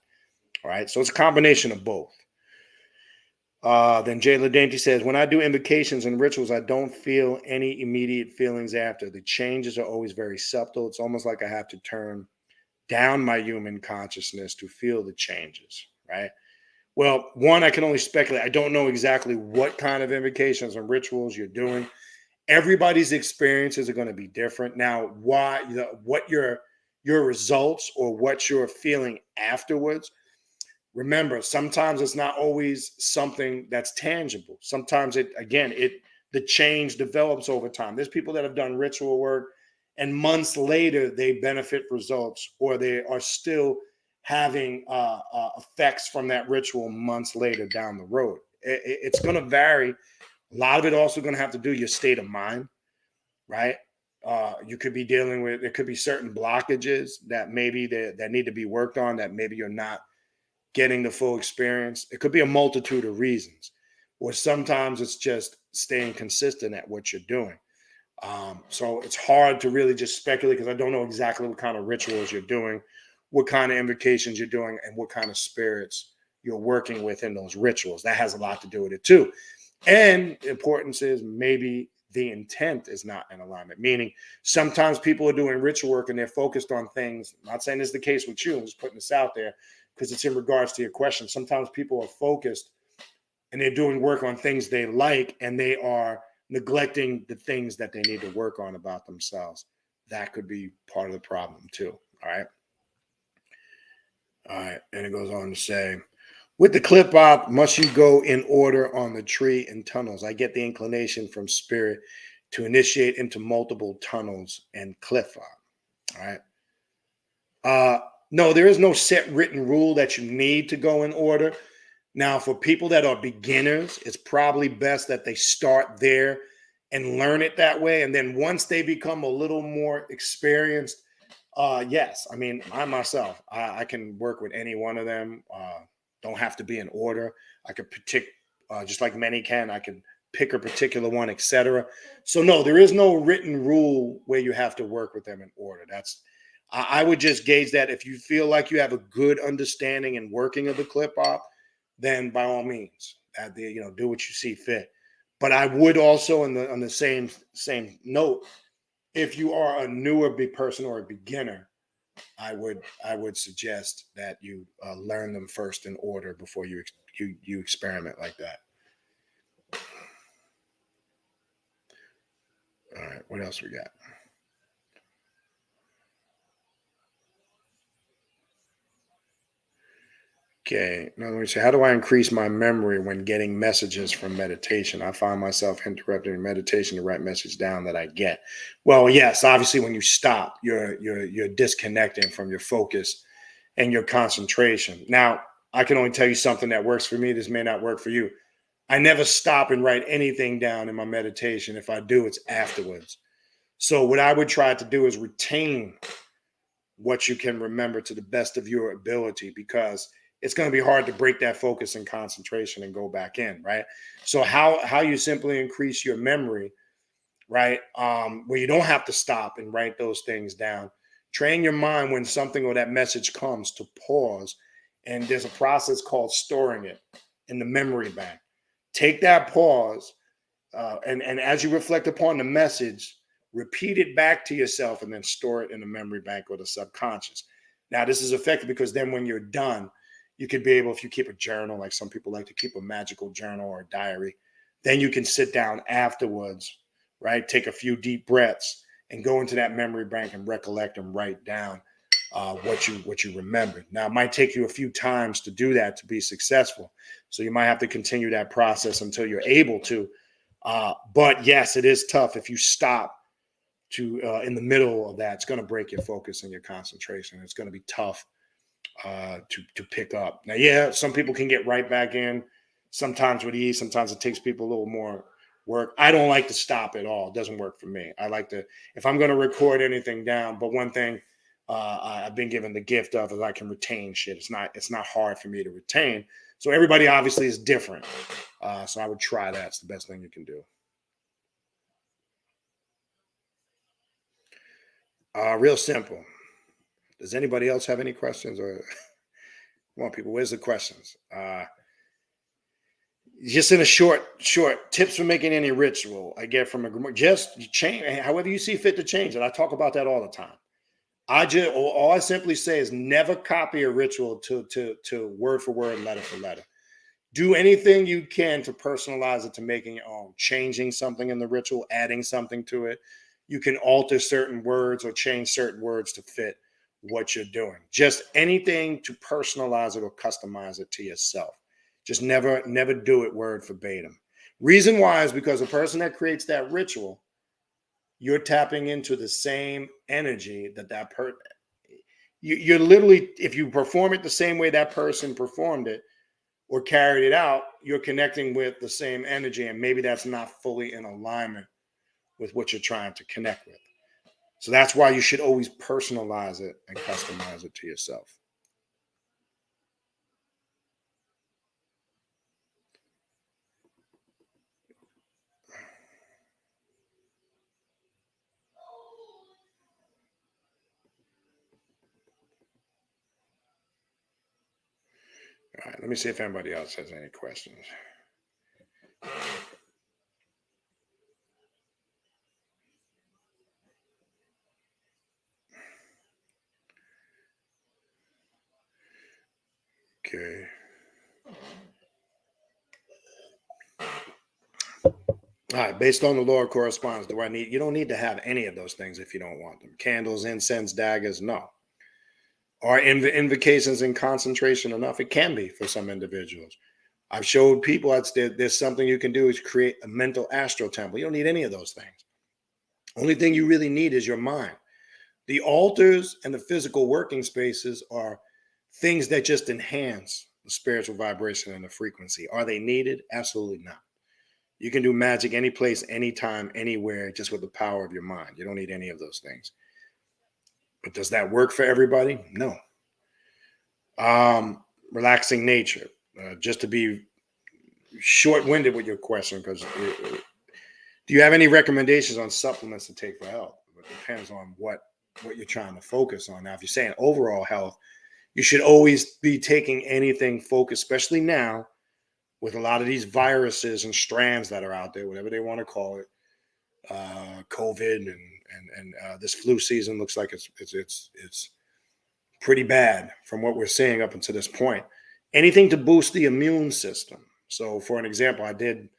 All right. So it's a combination of both. Then Jay Dainty says, when I do invocations and rituals, I don't feel any immediate feelings after. The changes are always very subtle. It's almost like I have to turn down my human consciousness to feel the changes, right? Well, one, I can only speculate. I don't know exactly what kind of invocations and rituals you're doing. Everybody's experiences are going to be different. Now, what your results or what you're feeling afterwards. Remember, sometimes it's not always something that's tangible. Sometimes the change develops over time. There's people that have done ritual work and months later they benefit results, or they are still having effects from that ritual months later down the road. It's going to vary. A lot of it also going to have to do your state of mind, right? You could be dealing with, there could be certain blockages that maybe that need to be worked on, that maybe you're not getting the full experience. It could be a multitude of reasons, or sometimes it's just staying consistent at what you're doing. So it's hard to really just speculate, because I don't know exactly what kind of rituals you're doing, what kind of invocations you're doing, and what kind of spirits you're working with in those rituals. That has a lot to do with it too. And the importance is maybe the intent is not in alignment, meaning sometimes people are doing ritual work and they're focused on things. I'm not saying this is the case with you, I'm just putting this out there because it's in regards to your question. Sometimes people are focused and they're doing work on things they like, and they are neglecting the things that they need to work on about themselves. That could be part of the problem too. All right. All right. And it goes on to say, with the clip op, must you go in order on the tree and tunnels? I get the inclination from spirit to initiate into multiple tunnels and cliff op. All right. No, there is no set written rule that you need to go in order. Now, for people that are beginners, it's probably best that they start there and learn it that way. And then once they become a little more experienced, yes, I mean, I myself, I can work with any one of them. Don't have to be in order. I could pick, just like many can, I could pick a particular one, etc. So no, there is no written rule where you have to work with them in order. I would just gauge that if you feel like you have a good understanding and working of the clip op, then by all means, do what you see fit. But I would also, on the same note, if you are a newer person or a beginner, I would suggest that you learn them first in order before you experiment like that. All right, what else we got? Okay, now let me say, how do I increase my memory when getting messages from meditation? I find myself interrupting meditation to write message down that I get. Well, yes, obviously when you stop, you're disconnecting from your focus and your concentration. Now, I can only tell you something that works for me. This may not work for you. I never stop and write anything down in my meditation. If I do, it's afterwards. So what I would try to do is retain what you can remember to the best of your ability, because it's going to be hard to break that focus and concentration and go back in, right? So how you simply increase your memory, right? Where you don't have to stop and write those things down. Train your mind when something or that message comes to pause, and there's a process called storing it in the memory bank. Take that pause, and as you reflect upon the message, repeat it back to yourself and then store it in the memory bank or the subconscious. Now, this is effective because then when you're done, you could be able, if you keep a journal, like some people like to keep a magical journal or a diary, then you can sit down afterwards, right? Take a few deep breaths and go into that memory bank and recollect and write down what you remembered. Now, it might take you a few times to do that to be successful. So you might have to continue that process until you're able to. But yes, it is tough if you stop in the middle of that. It's going to break your focus and your concentration. It's going to be tough to pick up. Now, yeah, some people can get right back in. Sometimes with ease. Sometimes it takes people a little more work. I don't like to stop at all. It doesn't work for me. I like to, if I'm going to record anything down. But one thing I've been given the gift of is I can retain shit. It's not hard for me to retain. So everybody obviously is different. So I would try that. It's the best thing you can do. Real simple. Does anybody else have any questions? Or come on, people, where's the questions? Just in a short tips for making any ritual I get from a just change however you see fit to change it. I talk about that all the time. All I simply say is never copy a ritual to word for word, letter for letter. Do anything you can to personalize it, to making it own, changing something in the ritual, adding something to it. You can alter certain words or change certain words to fit what you're doing. Just anything to personalize it or customize it to yourself. Just never do it word verbatim. Reason why is because the person that creates that ritual, you're tapping into the same energy that person. You're literally, if you perform it the same way that person performed it or carried it out, you're connecting with the same energy, and maybe that's not fully in alignment with what you're trying to connect with. So that's why you should always personalize it and customize it to yourself. All right, let me see if anybody else has any questions. Okay. All right, based on the law of correspondence, you don't need to have any of those things if you don't want them. Candles, incense, daggers, no. Are invocations in concentration enough? It can be for some individuals. I've showed people there's something you can do is create a mental astral temple. You don't need any of those things. Only thing you really need is your mind. The altars and the physical working spaces are things that just enhance the spiritual vibration and the frequency. Are they needed? Absolutely not. You can do magic any place, anytime, anywhere, just with the power of your mind. You don't need any of those things. But does that work for everybody? No. Relaxing nature. Just to be short-winded with your question, because do you have any recommendations on supplements to take for health? It depends on what you're trying to focus on. Now, if you're saying overall health, you should always be taking anything focused, especially now with a lot of these viruses and strands that are out there, whatever they want to call it, COVID and this flu season looks like it's pretty bad from what we're seeing up until this point. Anything to boost the immune system. So, for an example, I did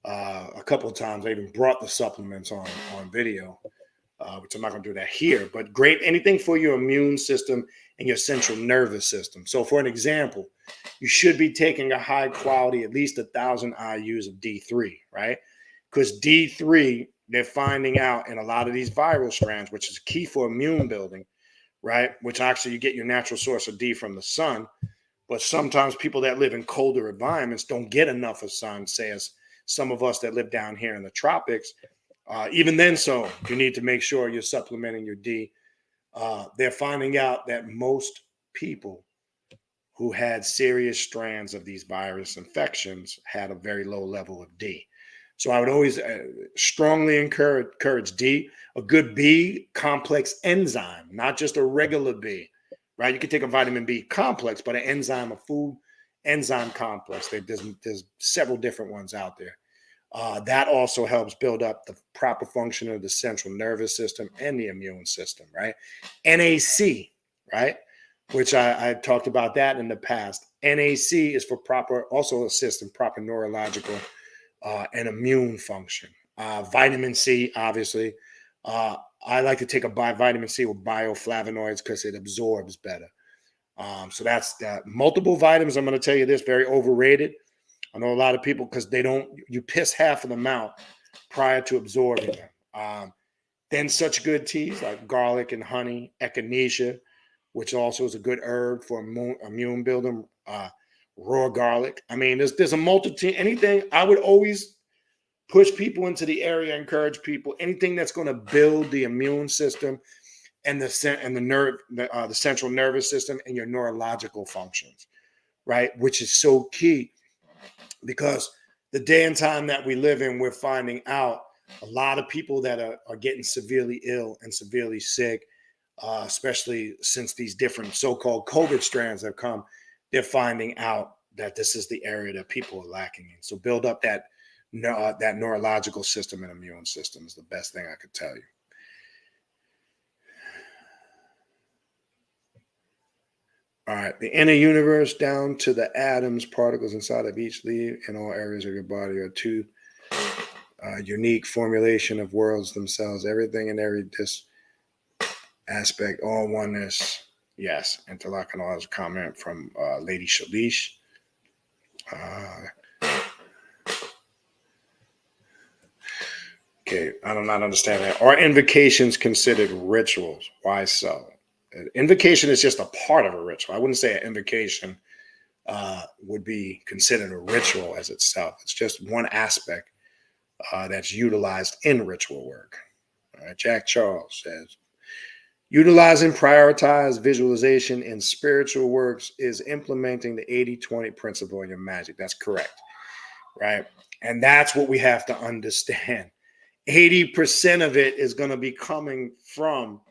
a couple of times. I even brought the supplements on video, which I'm not going to do that here. But great, anything for your immune system and your central nervous system. So, for an example, you should be taking a high quality, at least 1,000 IUs of D3, right? Because D3, they're finding out in a lot of these viral strands, which is key for immune building, right? Which actually you get your natural source of D from the sun. But sometimes people that live in colder environments don't get enough of sun, say as some of us that live down here in the tropics. Even then, so you need to make sure you're supplementing your D. They're finding out that most people who had serious strands of these virus infections had a very low level of D. So I would always strongly encourage D, a good B complex enzyme, not just a regular B, right? You can take a vitamin B complex, but an enzyme, a food enzyme complex. There's several different ones out there. That also helps build up the proper function of the central nervous system and the immune system, right? NAC, right? Which I talked about that in the past. NAC is for also assists in proper neurological and immune function. Vitamin C, obviously. I like to take a vitamin C with bioflavonoids because it absorbs better. So that's that. Multiple vitamins, I'm going to tell you this, very overrated. I know a lot of people because you piss half of them out prior to absorbing them. Then such good teas like garlic and honey, echinacea, which also is a good herb for immune building, raw garlic. I mean, there's a multitude, anything. I would always push people into the area, encourage people, anything that's going to build the immune system and the central nervous system and your neurological functions, right? Which is so key because the day and time that we live in, we're finding out A lot of people that are getting severely ill and severely sick, especially since these different so-called COVID strands have come, they're finding out that this is the area that people are lacking in. So build up that neurological system and immune system is the best thing I could tell you. All right, the inner universe down to the atoms, particles inside of each leaf in all areas of your body are two unique formulation of worlds themselves. Everything and every aspect, all oneness. Yes, interlocking comment from Lady Shalish. Okay, I do not understand that. Are invocations considered rituals? Why so? Invocation is just a part of a ritual. I wouldn't say an invocation would be considered a ritual as itself. It's just one aspect that's utilized in ritual work. All right, Jack Charles says, utilizing prioritized visualization in spiritual works is implementing the 80-20 principle in your magic. That's correct, right? And that's what we have to understand. 80% of it is going to be coming from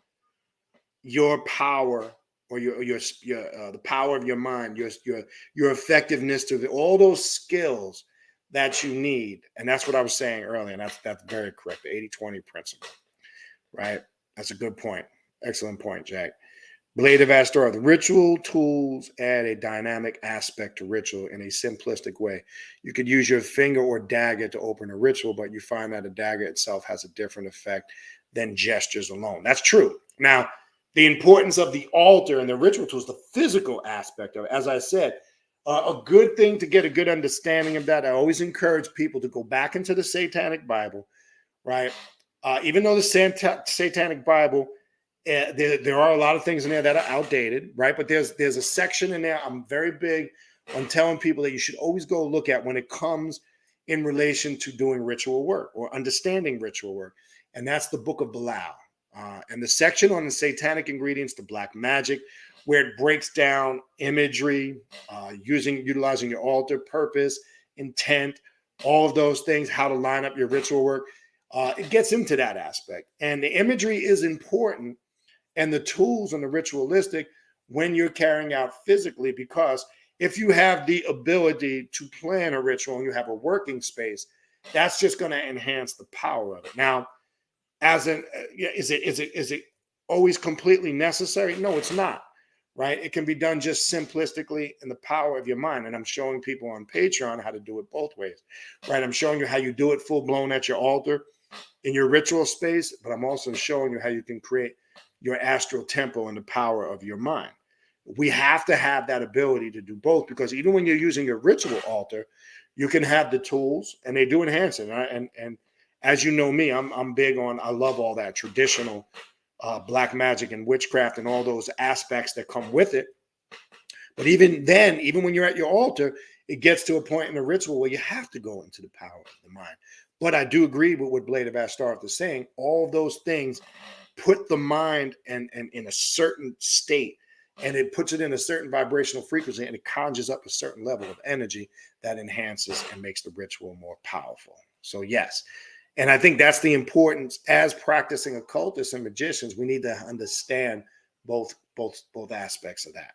your power or your the power of your mind, your effectiveness to all those skills that you need. And that's what I was saying earlier. And that's very correct. The 80-20 principle, right? That's a good point. Excellent point, Jack. Blade of Astor, the ritual tools add a dynamic aspect to ritual in a simplistic way. You could use your finger or dagger to open a ritual, but you find that a dagger itself has a different effect than gestures alone. That's true. Now, the importance of the altar and the ritual tools, the physical aspect of it, as I said, a good thing to get a good understanding of that. I always encourage people to go back into the Satanic Bible, right? Even though the Satanic Bible, there are a lot of things in there that are outdated, right? But there's a section in there I'm very big on telling people that you should always go look at when it comes in relation to doing ritual work or understanding ritual work. And that's the Book of Belial. And the section on the satanic ingredients to black magic, where it breaks down imagery, utilizing your altar, purpose, intent, all of those things, how to line up your ritual work. It gets into that aspect. And the imagery is important, and the tools and the ritualistic when you're carrying out physically, because if you have the ability to plan a ritual and you have a working space, that's just going to enhance the power of it. Now, is it always completely necessary? No, it's not, right? It can be done just simplistically in the power of your mind. And I'm showing people on Patreon how to do it both ways, right? I'm showing you how you do it full blown at your altar in your ritual space, but I'm also showing you how you can create your astral temple in the power of your mind. We have to have that ability to do both, because even when you're using your ritual altar, you can have the tools and they do enhance it. And as you know me, I'm big on, I love all that traditional black magic and witchcraft and all those aspects that come with it. But even then, even when you're at your altar, it gets to a point in the ritual where you have to go into the power of the mind. But I do agree with what Blade of Astareth is saying. All of those things put the mind and in a certain state, and it puts it in a certain vibrational frequency, and it conjures up a certain level of energy that enhances and makes the ritual more powerful. So yes, and I think that's the importance as practicing occultists and magicians. We need to understand both aspects of that.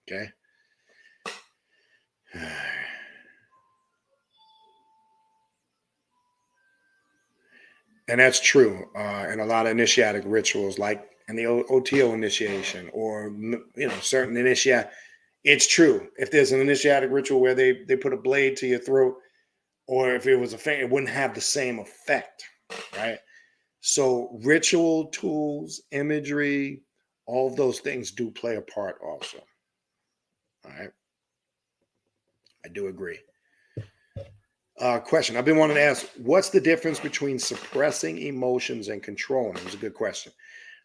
Okay. And that's true. And a lot of initiatic rituals, like in the OTO initiation, or certain initiate, it's true. If there's an initiatic ritual where they put a blade to your throat, or if it was a thing, it wouldn't have the same effect, right? So ritual tools, imagery, all of those things do play a part also. All right. I do agree. Question. I've been wanting to ask, what's the difference between suppressing emotions and controlling them? It's a good question.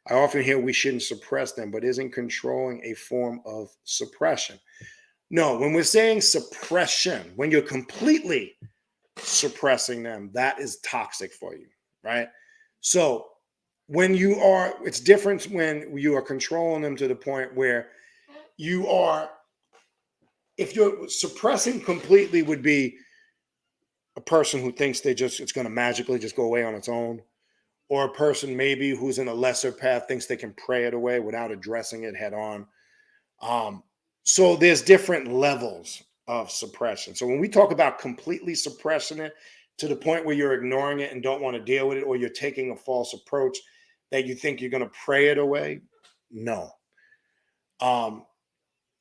I often hear we shouldn't suppress them, but isn't controlling a form of suppression? No, when we're saying suppression, when you're completely suppressing them, that is toxic for you, right? So it's different when you are controlling them to the point where you are, if you're suppressing completely would be a person who thinks it's going to magically just go away on its own, or a person maybe who's in a lesser path thinks they can pray it away without addressing it head on. Um, so there's different levels of suppression. So when we talk about completely suppressing it to the point where you're ignoring it and don't want to deal with it, or you're taking a false approach that you think you're going to pray it away, no. Um,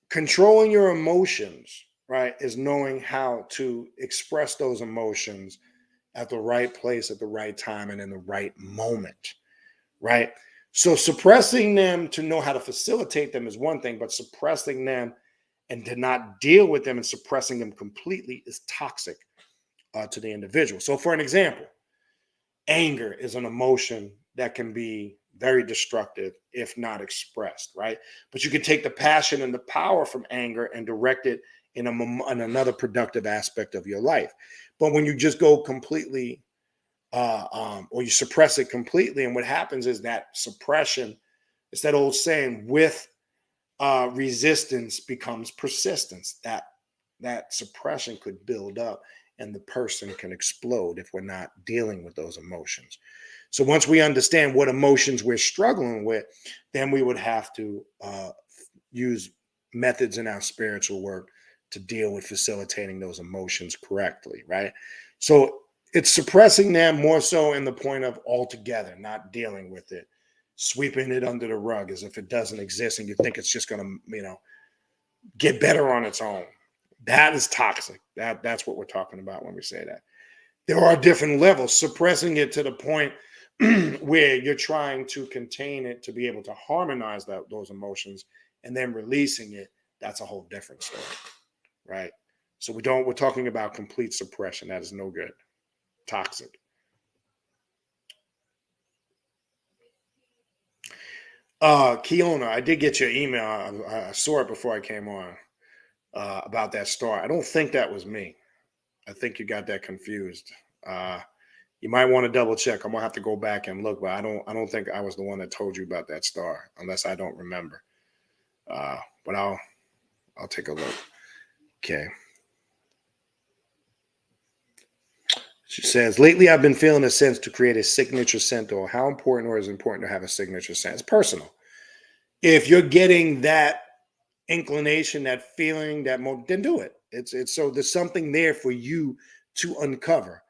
Controlling your emotions, right, is knowing how to express those emotions at the right place, at the right time, and in the right moment, right? So suppressing them to know how to facilitate them is one thing, but suppressing them and to not deal with them and suppressing them completely is toxic to the individual. So, for an example, anger is an emotion that can be very destructive if not expressed, right? But you can take the passion and the power from anger and direct it in another productive aspect of your life. But when you just go completely, or you suppress it completely, and what happens is that suppression, it's that old saying, with resistance becomes persistence. That suppression could build up and the person can explode if we're not dealing with those emotions. So once we understand what emotions we're struggling with, then we would have to use methods in our spiritual work to deal with facilitating those emotions correctly, right? So it's suppressing them more so in the point of altogether not dealing with it, sweeping it under the rug as if it doesn't exist and you think it's just going to, get better on its own. That is toxic. That's what we're talking about when we say that. There are different levels. Suppressing it to the point where you're trying to contain it to be able to harmonize those emotions and then releasing it, that's a whole different story, right? So we're talking about complete suppression. That is no good. Toxic. Kiona, I did get your email. I saw it before I came on about that star. I don't think that was me. I think you got that confused. Uh, you might want to double check. I'm gonna have to go back and look, but I don't think I was the one that told you about that star, unless I don't remember. But I'll take a look. Okay. She says, lately I've been feeling a sense to create a signature scent, or how important or is important to have a signature scent? It's personal. If you're getting that inclination, that feeling, then do it. It's so there's something there for you to uncover.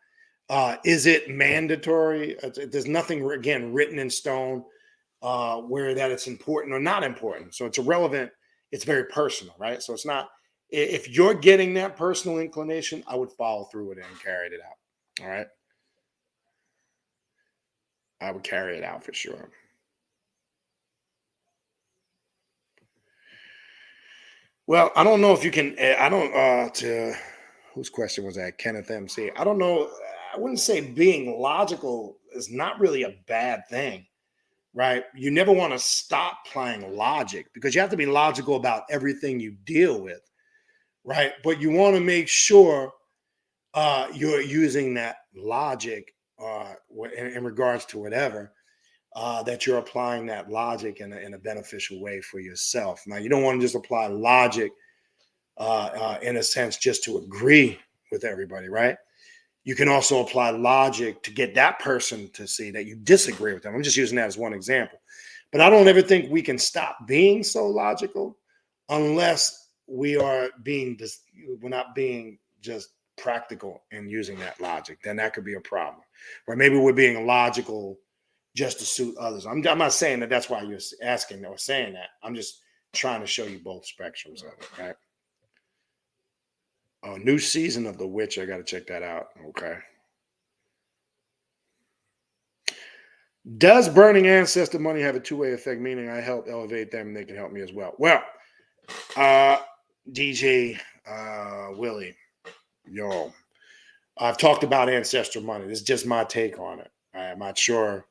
Is it mandatory? There's nothing again written in stone where that it's important or not important. So it's irrelevant. It's very personal, right? So it's not. If you're getting that personal inclination, I would follow through with it and carry it out. All right, I would carry it out for sure. Well, I don't know if you can. I don't. To whose question was that? Kenneth MC. I don't know. I wouldn't say being logical is not really a bad thing, right? You never want to stop playing logic because you have to be logical about everything you deal with, right? But you want to make sure you're using that logic in regards to whatever, that you're applying that logic in a beneficial way for yourself. Now, you don't want to just apply logic in a sense just to agree with everybody, right? You can also apply logic to get that person to see that you disagree with them. I'm just using that as one example. But I don't ever think we can stop being so logical unless we're not being just practical in using that logic. Then that could be a problem. Or maybe we're being logical just to suit others. I'm not saying that that's why you're asking or saying that. I'm just trying to show you both spectrums of it, right? Oh, new season of The Witch. I got to check that out. Okay. Does burning ancestor money have a two-way effect? Meaning I help elevate them and they can help me as well. Well, uh, DJ Willie, yo, I've talked about ancestor money. This is just my take on it. I'm not sure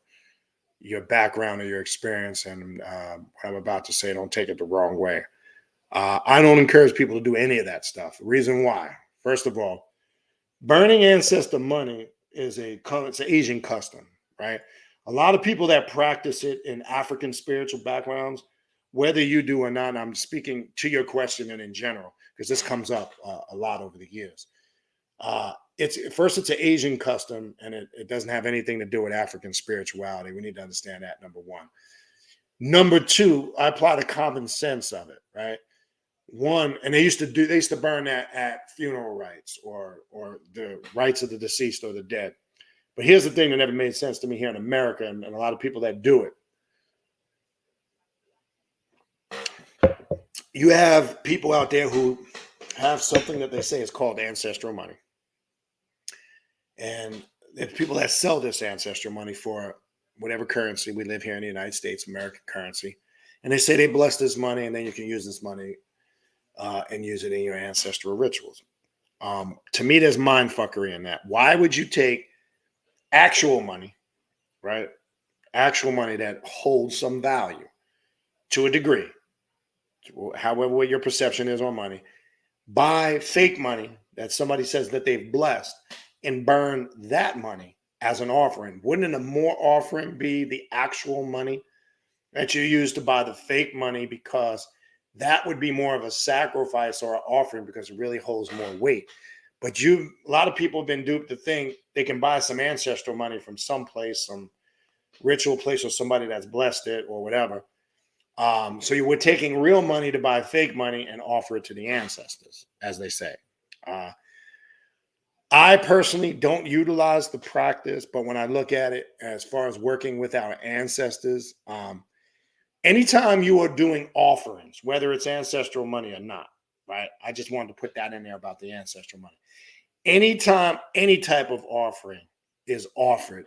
your background or your experience, and what I'm about to say, don't take it the wrong way. I don't encourage people to do any of that stuff. Reason why? First of all, burning ancestor money it's an Asian custom, right? A lot of people that practice it in African spiritual backgrounds, whether you do or not, and I'm speaking to your question and in general, because this comes up a lot over the years. it's an Asian custom, and it doesn't have anything to do with African spirituality. We need to understand that, number one. Number two, I apply the common sense of it, right? One, and they used to burn that at funeral rites or the rites of the deceased or the dead. But here's the thing that never made sense to me here in America, and a lot of people that do it. You have people out there who have something that they say is called ancestral money. And there's people that sell this ancestral money for whatever currency. We live here in the United States, American currency. And they say they bless this money, and then you can use this money and use it in your ancestral rituals. To me, there's mind fuckery in that. Why would you take actual money, right? Actual money that holds some value to a degree, however what your perception is on money, buy fake money that somebody says that they've blessed and burn that money as an offering? Wouldn't a more offering be the actual money that you use to buy the fake money, because that would be more of a sacrifice or an offering because it really holds more weight? But a lot of people have been duped to think they can buy some ancestral money from someplace, some ritual place, or somebody that's blessed it or whatever. So you were taking real money to buy fake money and offer it to the ancestors, as they say. I personally don't utilize the practice, but when I look at it as far as working with our ancestors, anytime you are doing offerings, whether it's ancestral money or not, right? I just wanted to put that in there about the ancestral money. Anytime any type of offering is offered,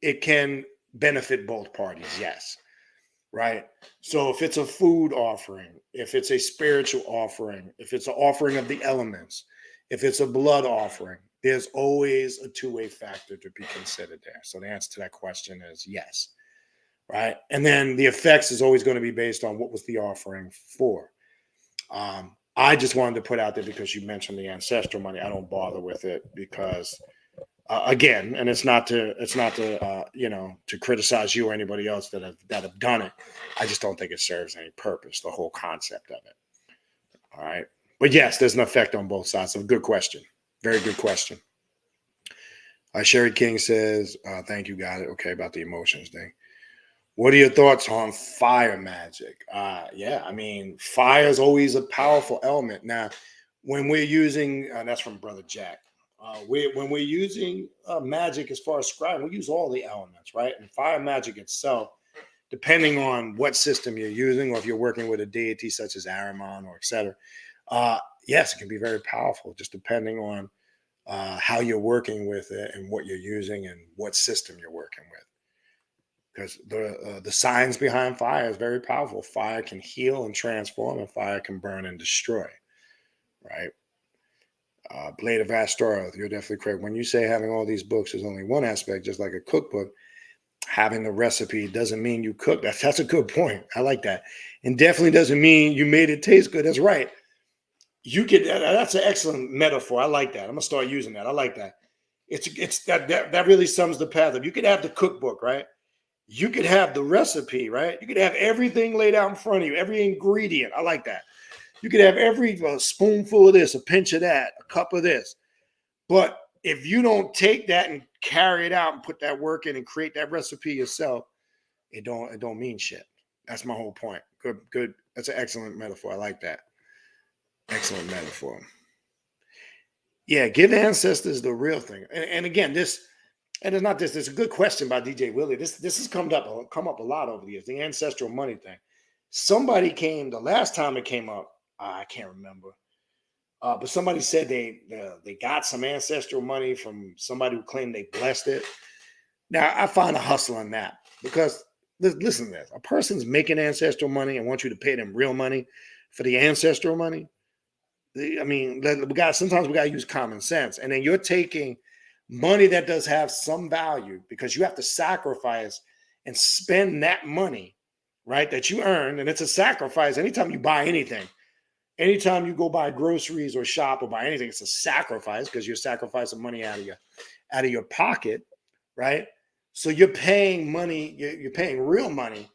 it can benefit both parties, yes, right? So if it's a food offering, if it's a spiritual offering, if it's an offering of the elements, if it's a blood offering, there's always a two-way factor to be considered there. So the answer to that question is yes, right? And then the effects is always going to be based on what was the offering for. I just wanted to put out there because you mentioned the ancestral money. I don't bother with it because, again, and it's not to to criticize you or anybody else that have done it. I just don't think it serves any purpose, the whole concept of it. All right, but yes, there's an effect on both sides. So good question, very good question. Sherry King says, "Thank you, got it. Okay, about the emotions thing. What are your thoughts on fire magic?" Yeah, I mean, fire is always a powerful element. Now, when we're using, that's from Brother Jack, when we're using magic as far as scribing, we use all the elements, right? And fire magic itself, depending on what system you're using, or if you're working with a deity such as Ahriman or etc., yes, it can be very powerful, just depending on how you're working with it and what you're using and what system you're working with. Because the science behind fire is very powerful. Fire can heal and transform, and fire can burn and destroy, right? Blade of Astor, you're definitely correct. When you say having all these books is only one aspect, just like a cookbook, having the recipe doesn't mean you cook. That's a good point. I like that. And definitely doesn't mean you made it taste good. That's right. That's an excellent metaphor. I like that. I'm gonna start using that. I like that. It's that really sums the path up. You could have the cookbook, right? You could have the recipe, right? You could have everything laid out in front of you, every ingredient. I like that. You could have every spoonful of this, a pinch of that, a cup of this. But if you don't take that and carry it out and put that work in and create that recipe yourself, it don't mean shit. That's my whole point. Good. That's an excellent metaphor. I like that. Excellent metaphor. Yeah, give ancestors the real thing. And again, this. And it's not this. There's a good question by DJ Willie. This has come up a lot over the years. The ancestral money thing. Somebody came the last time it came up. I can't remember, but somebody said they got some ancestral money from somebody who claimed they blessed it. Now I find a hustle in that, because listen to this: a person's making ancestral money and wants you to pay them real money for the ancestral money. I mean, sometimes we got to use common sense, and then you're taking money that does have some value, because you have to sacrifice and spend that money, right, that you earn. And it's a sacrifice anytime you buy anything. Anytime you go buy groceries or shop or buy anything, it's a sacrifice, because you're sacrificing money out of your pocket, right? So you're paying money, you're paying real money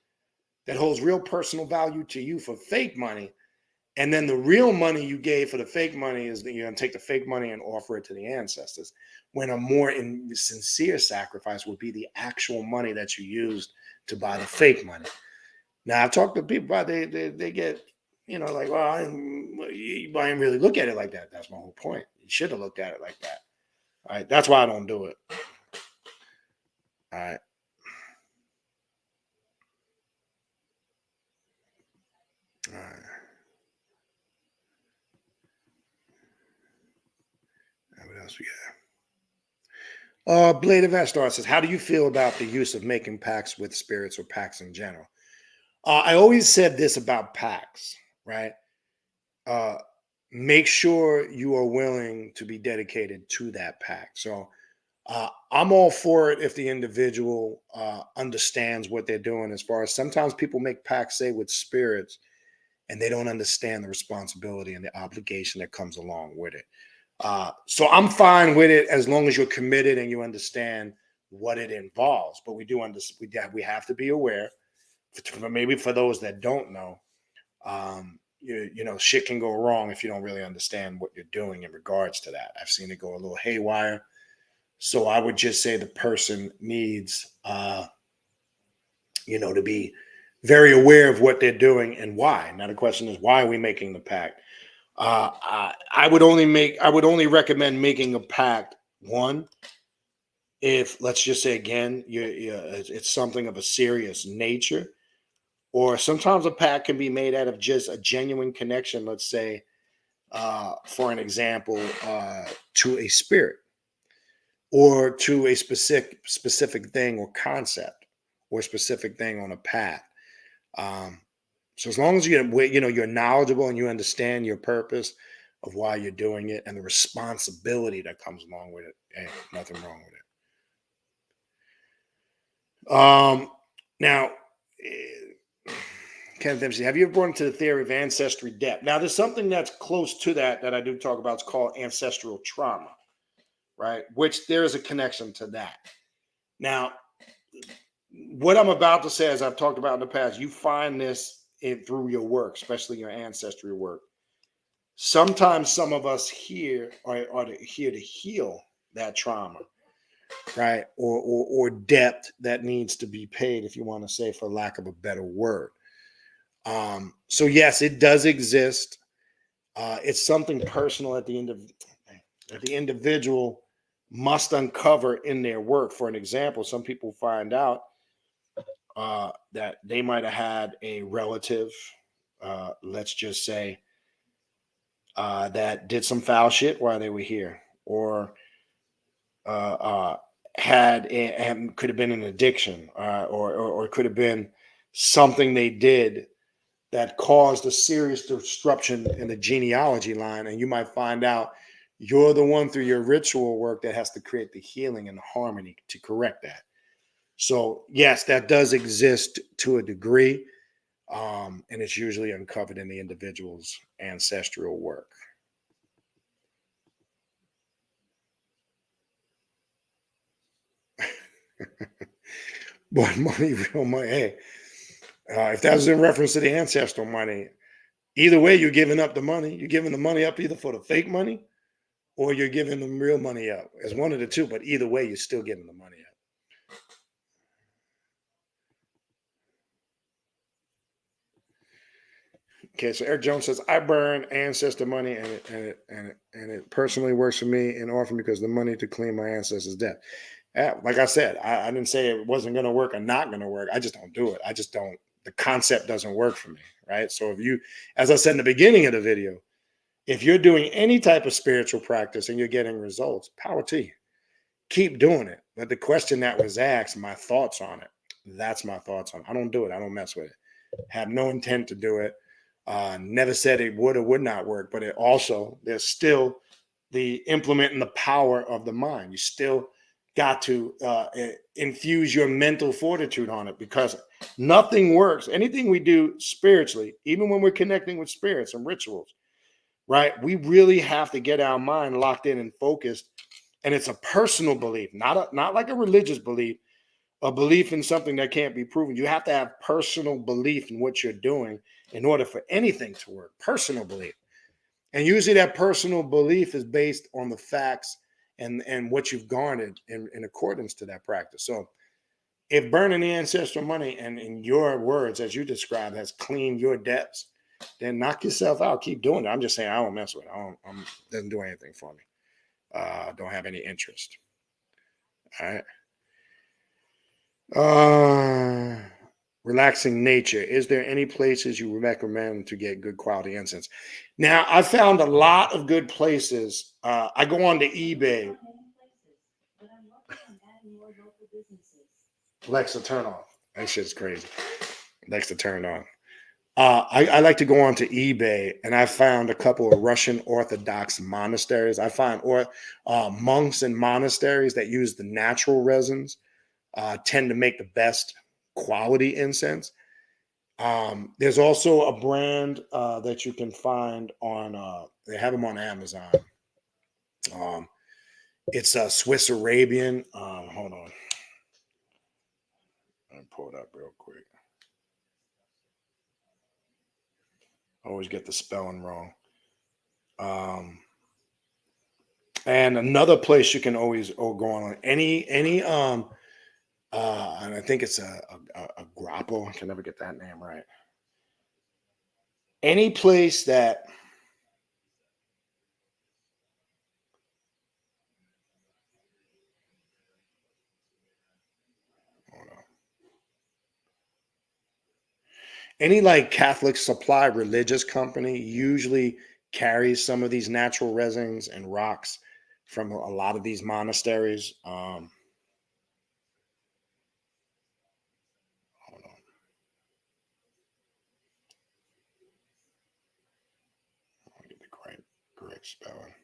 that holds real personal value to you for fake money. And then the real money you gave for the fake money is that you're going to take the fake money and offer it to the ancestors. When a more sincere sacrifice would be the actual money that you used to buy the fake money. Now, I've talked to people about they get, like, well, I didn't really look at it like that. That's my whole point. You should have looked at it like that. All right. That's why I don't do it. All right. All right. What else we got? Blade of Astar says, how do you feel about the use of making pacts with spirits or pacts in general? I always said this about pacts, right? Make sure you are willing to be dedicated to that pact. So I'm all for it if the individual understands what they're doing. As far as sometimes people make pacts, say, with spirits, and they don't understand the responsibility and the obligation that comes along with it. So I'm fine with it as long as you're committed and you understand what it involves. But we do understand, we have to be aware, maybe for those that don't know, shit can go wrong if you don't really understand what you're doing in regards to that. I've seen it go a little haywire. So I would just say the person needs, to be very aware of what they're doing and why. Now the question is, why are we making the pact? I would only recommend making a pact, one, if, let's just say again, it's something of a serious nature, or sometimes a pact can be made out of just a genuine connection. Let's say, for an example, to a spirit, or to a specific thing or concept, or a specific thing on a path. So as long as you're knowledgeable and you understand your purpose of why you're doing it and the responsibility that comes along with it, hey, nothing wrong with it. Now, Kenneth MC, have you ever brought into the theory of ancestry debt? Now, there's something that's close to that I do talk about. It's called ancestral trauma, right? Which there is a connection to that. Now, what I'm about to say, as I've talked about in the past, you find this through your work, especially your ancestry work. Sometimes some of us here are here to heal that trauma, right? Or debt that needs to be paid, if you want to say, for lack of a better word. So yes, it does exist. It's something personal that the individual must uncover in their work. For an example, some people find out that they might have had a relative, let's just say, that did some foul shit while they were here, or could have been an addiction, or could have been something they did that caused a serious disruption in the genealogy line. And you might find out you're the one through your ritual work that has to create the healing and the harmony to correct that. So yes, that does exist to a degree. And it's usually uncovered in the individual's ancestral work. But money, real money. Hey, if that was in reference to the ancestral money, either way, you're giving up the money. You're giving the money up either for the fake money or you're giving them real money up. It's one of the two, but either way, you're still giving the money up. Okay, so Eric Jones says, I burn ancestor money and it personally works for me and often because the money to clean my ancestors' debt. Like I said, I didn't say it wasn't going to work or not going to work. I just don't do it. I just don't. The concept doesn't work for me, right? So if you, as I said in the beginning of the video, if you're doing any type of spiritual practice and you're getting results, power to you. Keep doing it. But the question that was asked, my thoughts on it, that's my thoughts on it. I don't do it. I don't mess with it. Have no intent to do it. Never said it would or would not work, but there's still the implementing the power of the mind. You still got to infuse your mental fortitude on it because nothing works. Anything we do spiritually, even when we're connecting with spirits and rituals, right? We really have to get our mind locked in and focused. And it's a personal belief, not like a religious belief, a belief in something that can't be proven. You have to have personal belief in what you're doing in order for anything to work. Personal belief. And usually that personal belief is based on the facts and what you've garnered in accordance to that practice. So if burning the ancestral money and in your words, as you described, has cleaned your debts, then knock yourself out. Keep doing it. I'm just saying I don't mess with it. Doesn't do anything for me. Don't have any interest. All right. Relaxing nature. Is there any places you recommend to get good quality incense? Now, I found a lot of good places. I go on to eBay. Alexa, turn off. That shit's crazy. Alexa, turn on. I like to go on to eBay, and I found a couple of Russian Orthodox monasteries. I find monks and monasteries that use the natural resins tend to make the best quality incense. There's also a brand that you can find on, they have them on Amazon. It's a Swiss Arabian. Hold on. Let me pull it up real quick. I always get the spelling wrong. And another place you can always go on any and I think it's a grapple. I can never get that name right. Any place that any like Catholic supply religious company usually carries some of these natural resins and rocks from a lot of these monasteries. Hold on. I'll get the correct spelling.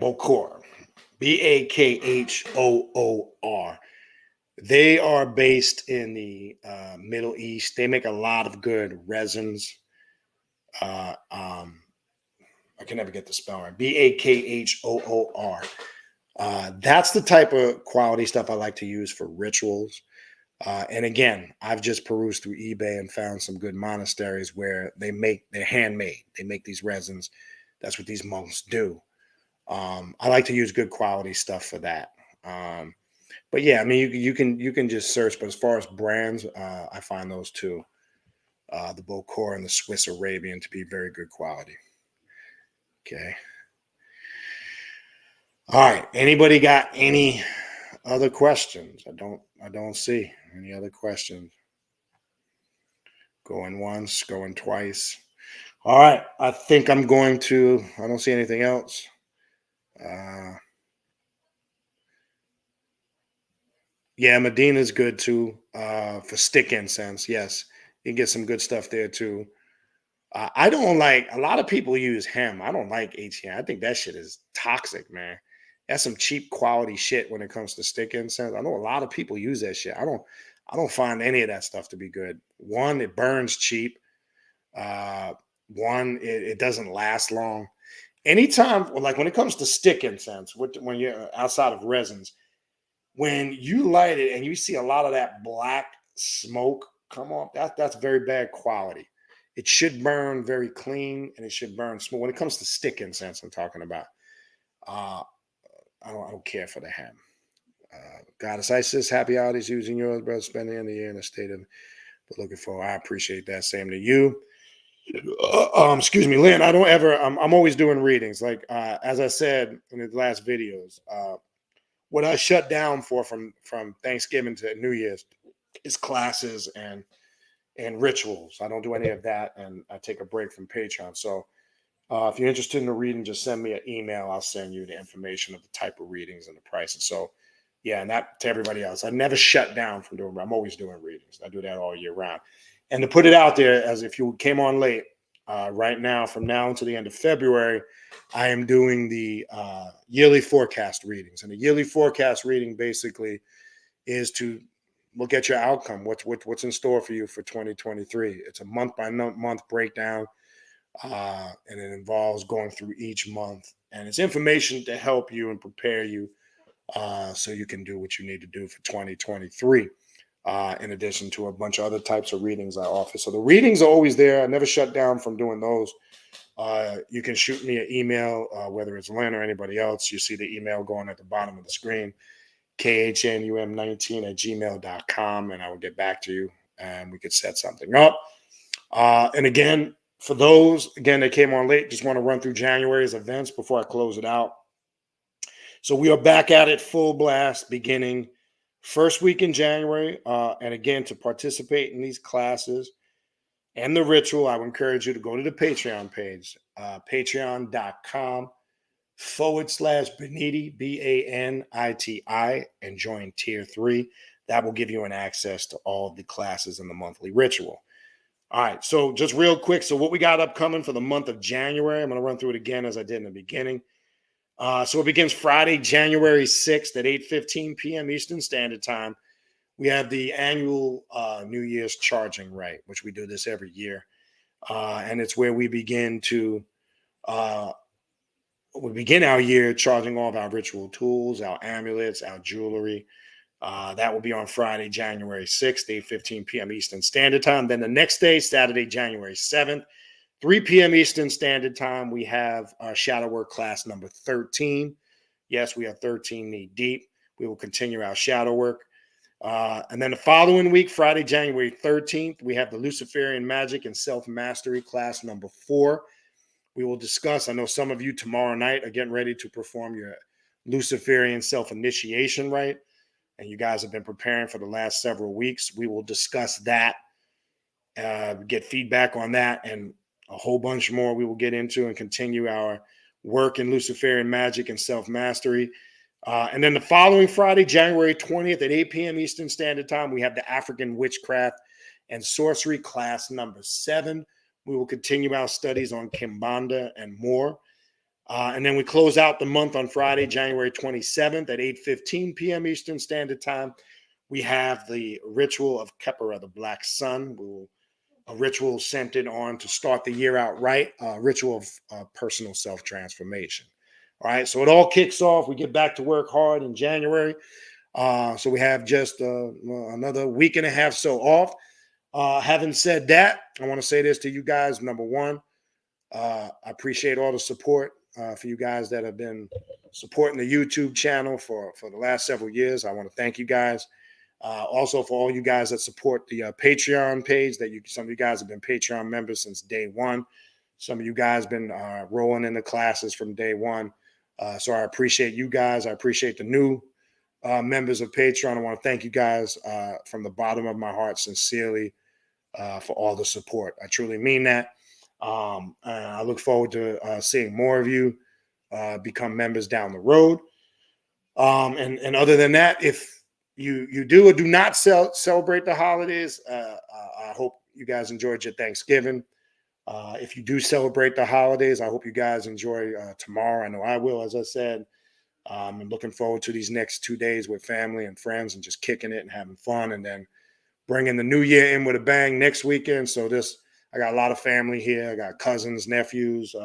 Bokor. Bakhoor. They are based in the Middle East. They make a lot of good resins. I can never get the spell right. Bakhoor. That's the type of quality stuff I like to use for rituals. And again, I've just perused through eBay and found some good monasteries where they're handmade. They make these resins. That's what these monks do. I like to use good quality stuff for that. But yeah, I mean, you can just search. But as far as brands, I find those two, the Bokor and the Swiss Arabian, to be very good quality. Okay. All right. Anybody got any other questions? I don't see any other questions. Going once, going twice. All right. I think I don't see anything else. Yeah, Medina's good too. For stick incense. Yes. You can get some good stuff there too. I don't like a lot of people use hemp. I don't like HEM. I think that shit is toxic, man. That's some cheap quality shit when it comes to stick incense. I know a lot of people use that shit. I don't find any of that stuff to be good. One, it burns cheap. One, it doesn't last long. Anytime, like when it comes to stick incense, when you're outside of resins, when you light it and you see a lot of that black smoke come off, that's very bad quality. It should burn very clean and it should burn smooth. When it comes to stick incense, I'm talking about. Uh, I don't care for the ham. Goddess Isis, happy holidays using yours, brother. Spending the end of the year in a state of but looking for. I appreciate that. Same to you. Excuse me, Lynn. I don't ever. I'm always doing readings. Like as I said in the last videos, what I shut down from Thanksgiving to New Year's is classes and rituals. I don't do any of that, and I take a break from Patreon. So if you're interested in the reading, just send me an email. I'll send you the information of the type of readings and the prices. So yeah, and that to everybody else. I never shut down from doing. I'm always doing readings. I do that all year round. And to put it out there, as if you came on late, right now, from now until the end of February, I am doing the yearly forecast readings. And the yearly forecast reading basically is to look at your outcome. What's in store for you for 2023? It's a month by month breakdown, and it involves going through each month. And it's information to help you and prepare you so you can do what you need to do for 2023. In addition to a bunch of other types of readings I offer. So the readings are always there. I never shut down from doing those. You can shoot me an email, whether it's Lynn or anybody else. You see the email going at the bottom of the screen, khnum19@gmail.com, and I will get back to you and we could set something up. And again, for those, again, that came on late, just want to run through January's events before I close it out. So we are back at it full blast beginning first week in January. And again, to participate in these classes and the ritual, I would encourage you to go to the Patreon page, patreon.com/Baniti, Baniti, and join Tier 3. That will give you an access to all of the classes in the monthly ritual. All right, so just real quick. So what we got upcoming for the month of January, I'm going to run through it again as I did in the beginning. So it begins Friday, January 6th at 8:15 p.m. Eastern Standard Time. We have the annual New Year's charging rite, which we do this every year. And it's where we begin our year charging all of our ritual tools, our amulets, our jewelry. That will be on Friday, January 6th, 8:15 p.m. Eastern Standard Time. Then the next day, Saturday, January 7th, 3 p.m. Eastern Standard Time, we have our shadow work class number 13. Yes, we are 13 knee deep. We will continue our shadow work. And then the following week, Friday, January 13th, we have the Luciferian Magic and Self-Mastery class number 4. We will discuss, I know some of you tomorrow night are getting ready to perform your Luciferian self-initiation rite, and you guys have been preparing for the last several weeks. We will discuss that, get feedback on that, and a whole bunch more we will get into and continue our work in Luciferian magic and self-mastery. And then the following Friday, January 20th at 8 p.m. Eastern Standard Time, we have the African Witchcraft and Sorcery class number 7. We will continue our studies on Kimbanda and more. And then we close out the month on Friday, January 27th at 8:15 p.m. Eastern Standard Time. We have the ritual of Khepera, the Black Sun. A ritual centered on to start the year out right, a ritual of personal self-transformation. All right, so it all kicks off. We get back to work hard in January. So we have just another week and a half so off. Having said that, I want to say this to you guys. Number one, I appreciate all the support for you guys that have been supporting the YouTube channel for the last several years. I want to thank you guys. Also, for all you guys that support the Patreon page, some of you guys have been Patreon members since day one. Some of you guys have been rolling in the classes from day one. So I appreciate you guys. I appreciate the new members of Patreon. I want to thank you guys from the bottom of my heart, sincerely, for all the support. I truly mean that. And I look forward to seeing more of you become members down the road. And other than that, if you do or do not celebrate the holidays, I hope you guys enjoyed your Thanksgiving. If you do celebrate the holidays, I hope you guys enjoy tomorrow. I know I will, as I said. I'm looking forward to these next 2 days with family and friends and just kicking it and having fun, and then bringing the new year in with a bang next weekend. So I got a lot of family here. I got cousins, nephews,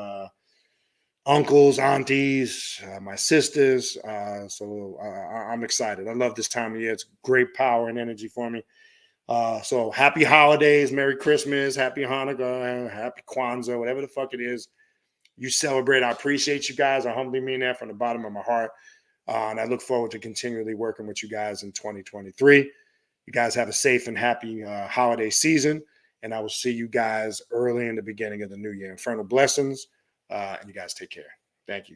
uncles, aunties, my sisters. So I'm excited. I love this time of year. It's great power and energy for me. So happy holidays, Merry Christmas, Happy Hanukkah, Happy Kwanzaa, whatever the fuck it is you celebrate. I appreciate you guys. I humbly mean that from the bottom of my heart. And I look forward to continually working with you guys in 2023. You guys have a safe and happy holiday season. And I will see you guys early in the beginning of the new year. Infernal blessings. And you guys take care. Thank you.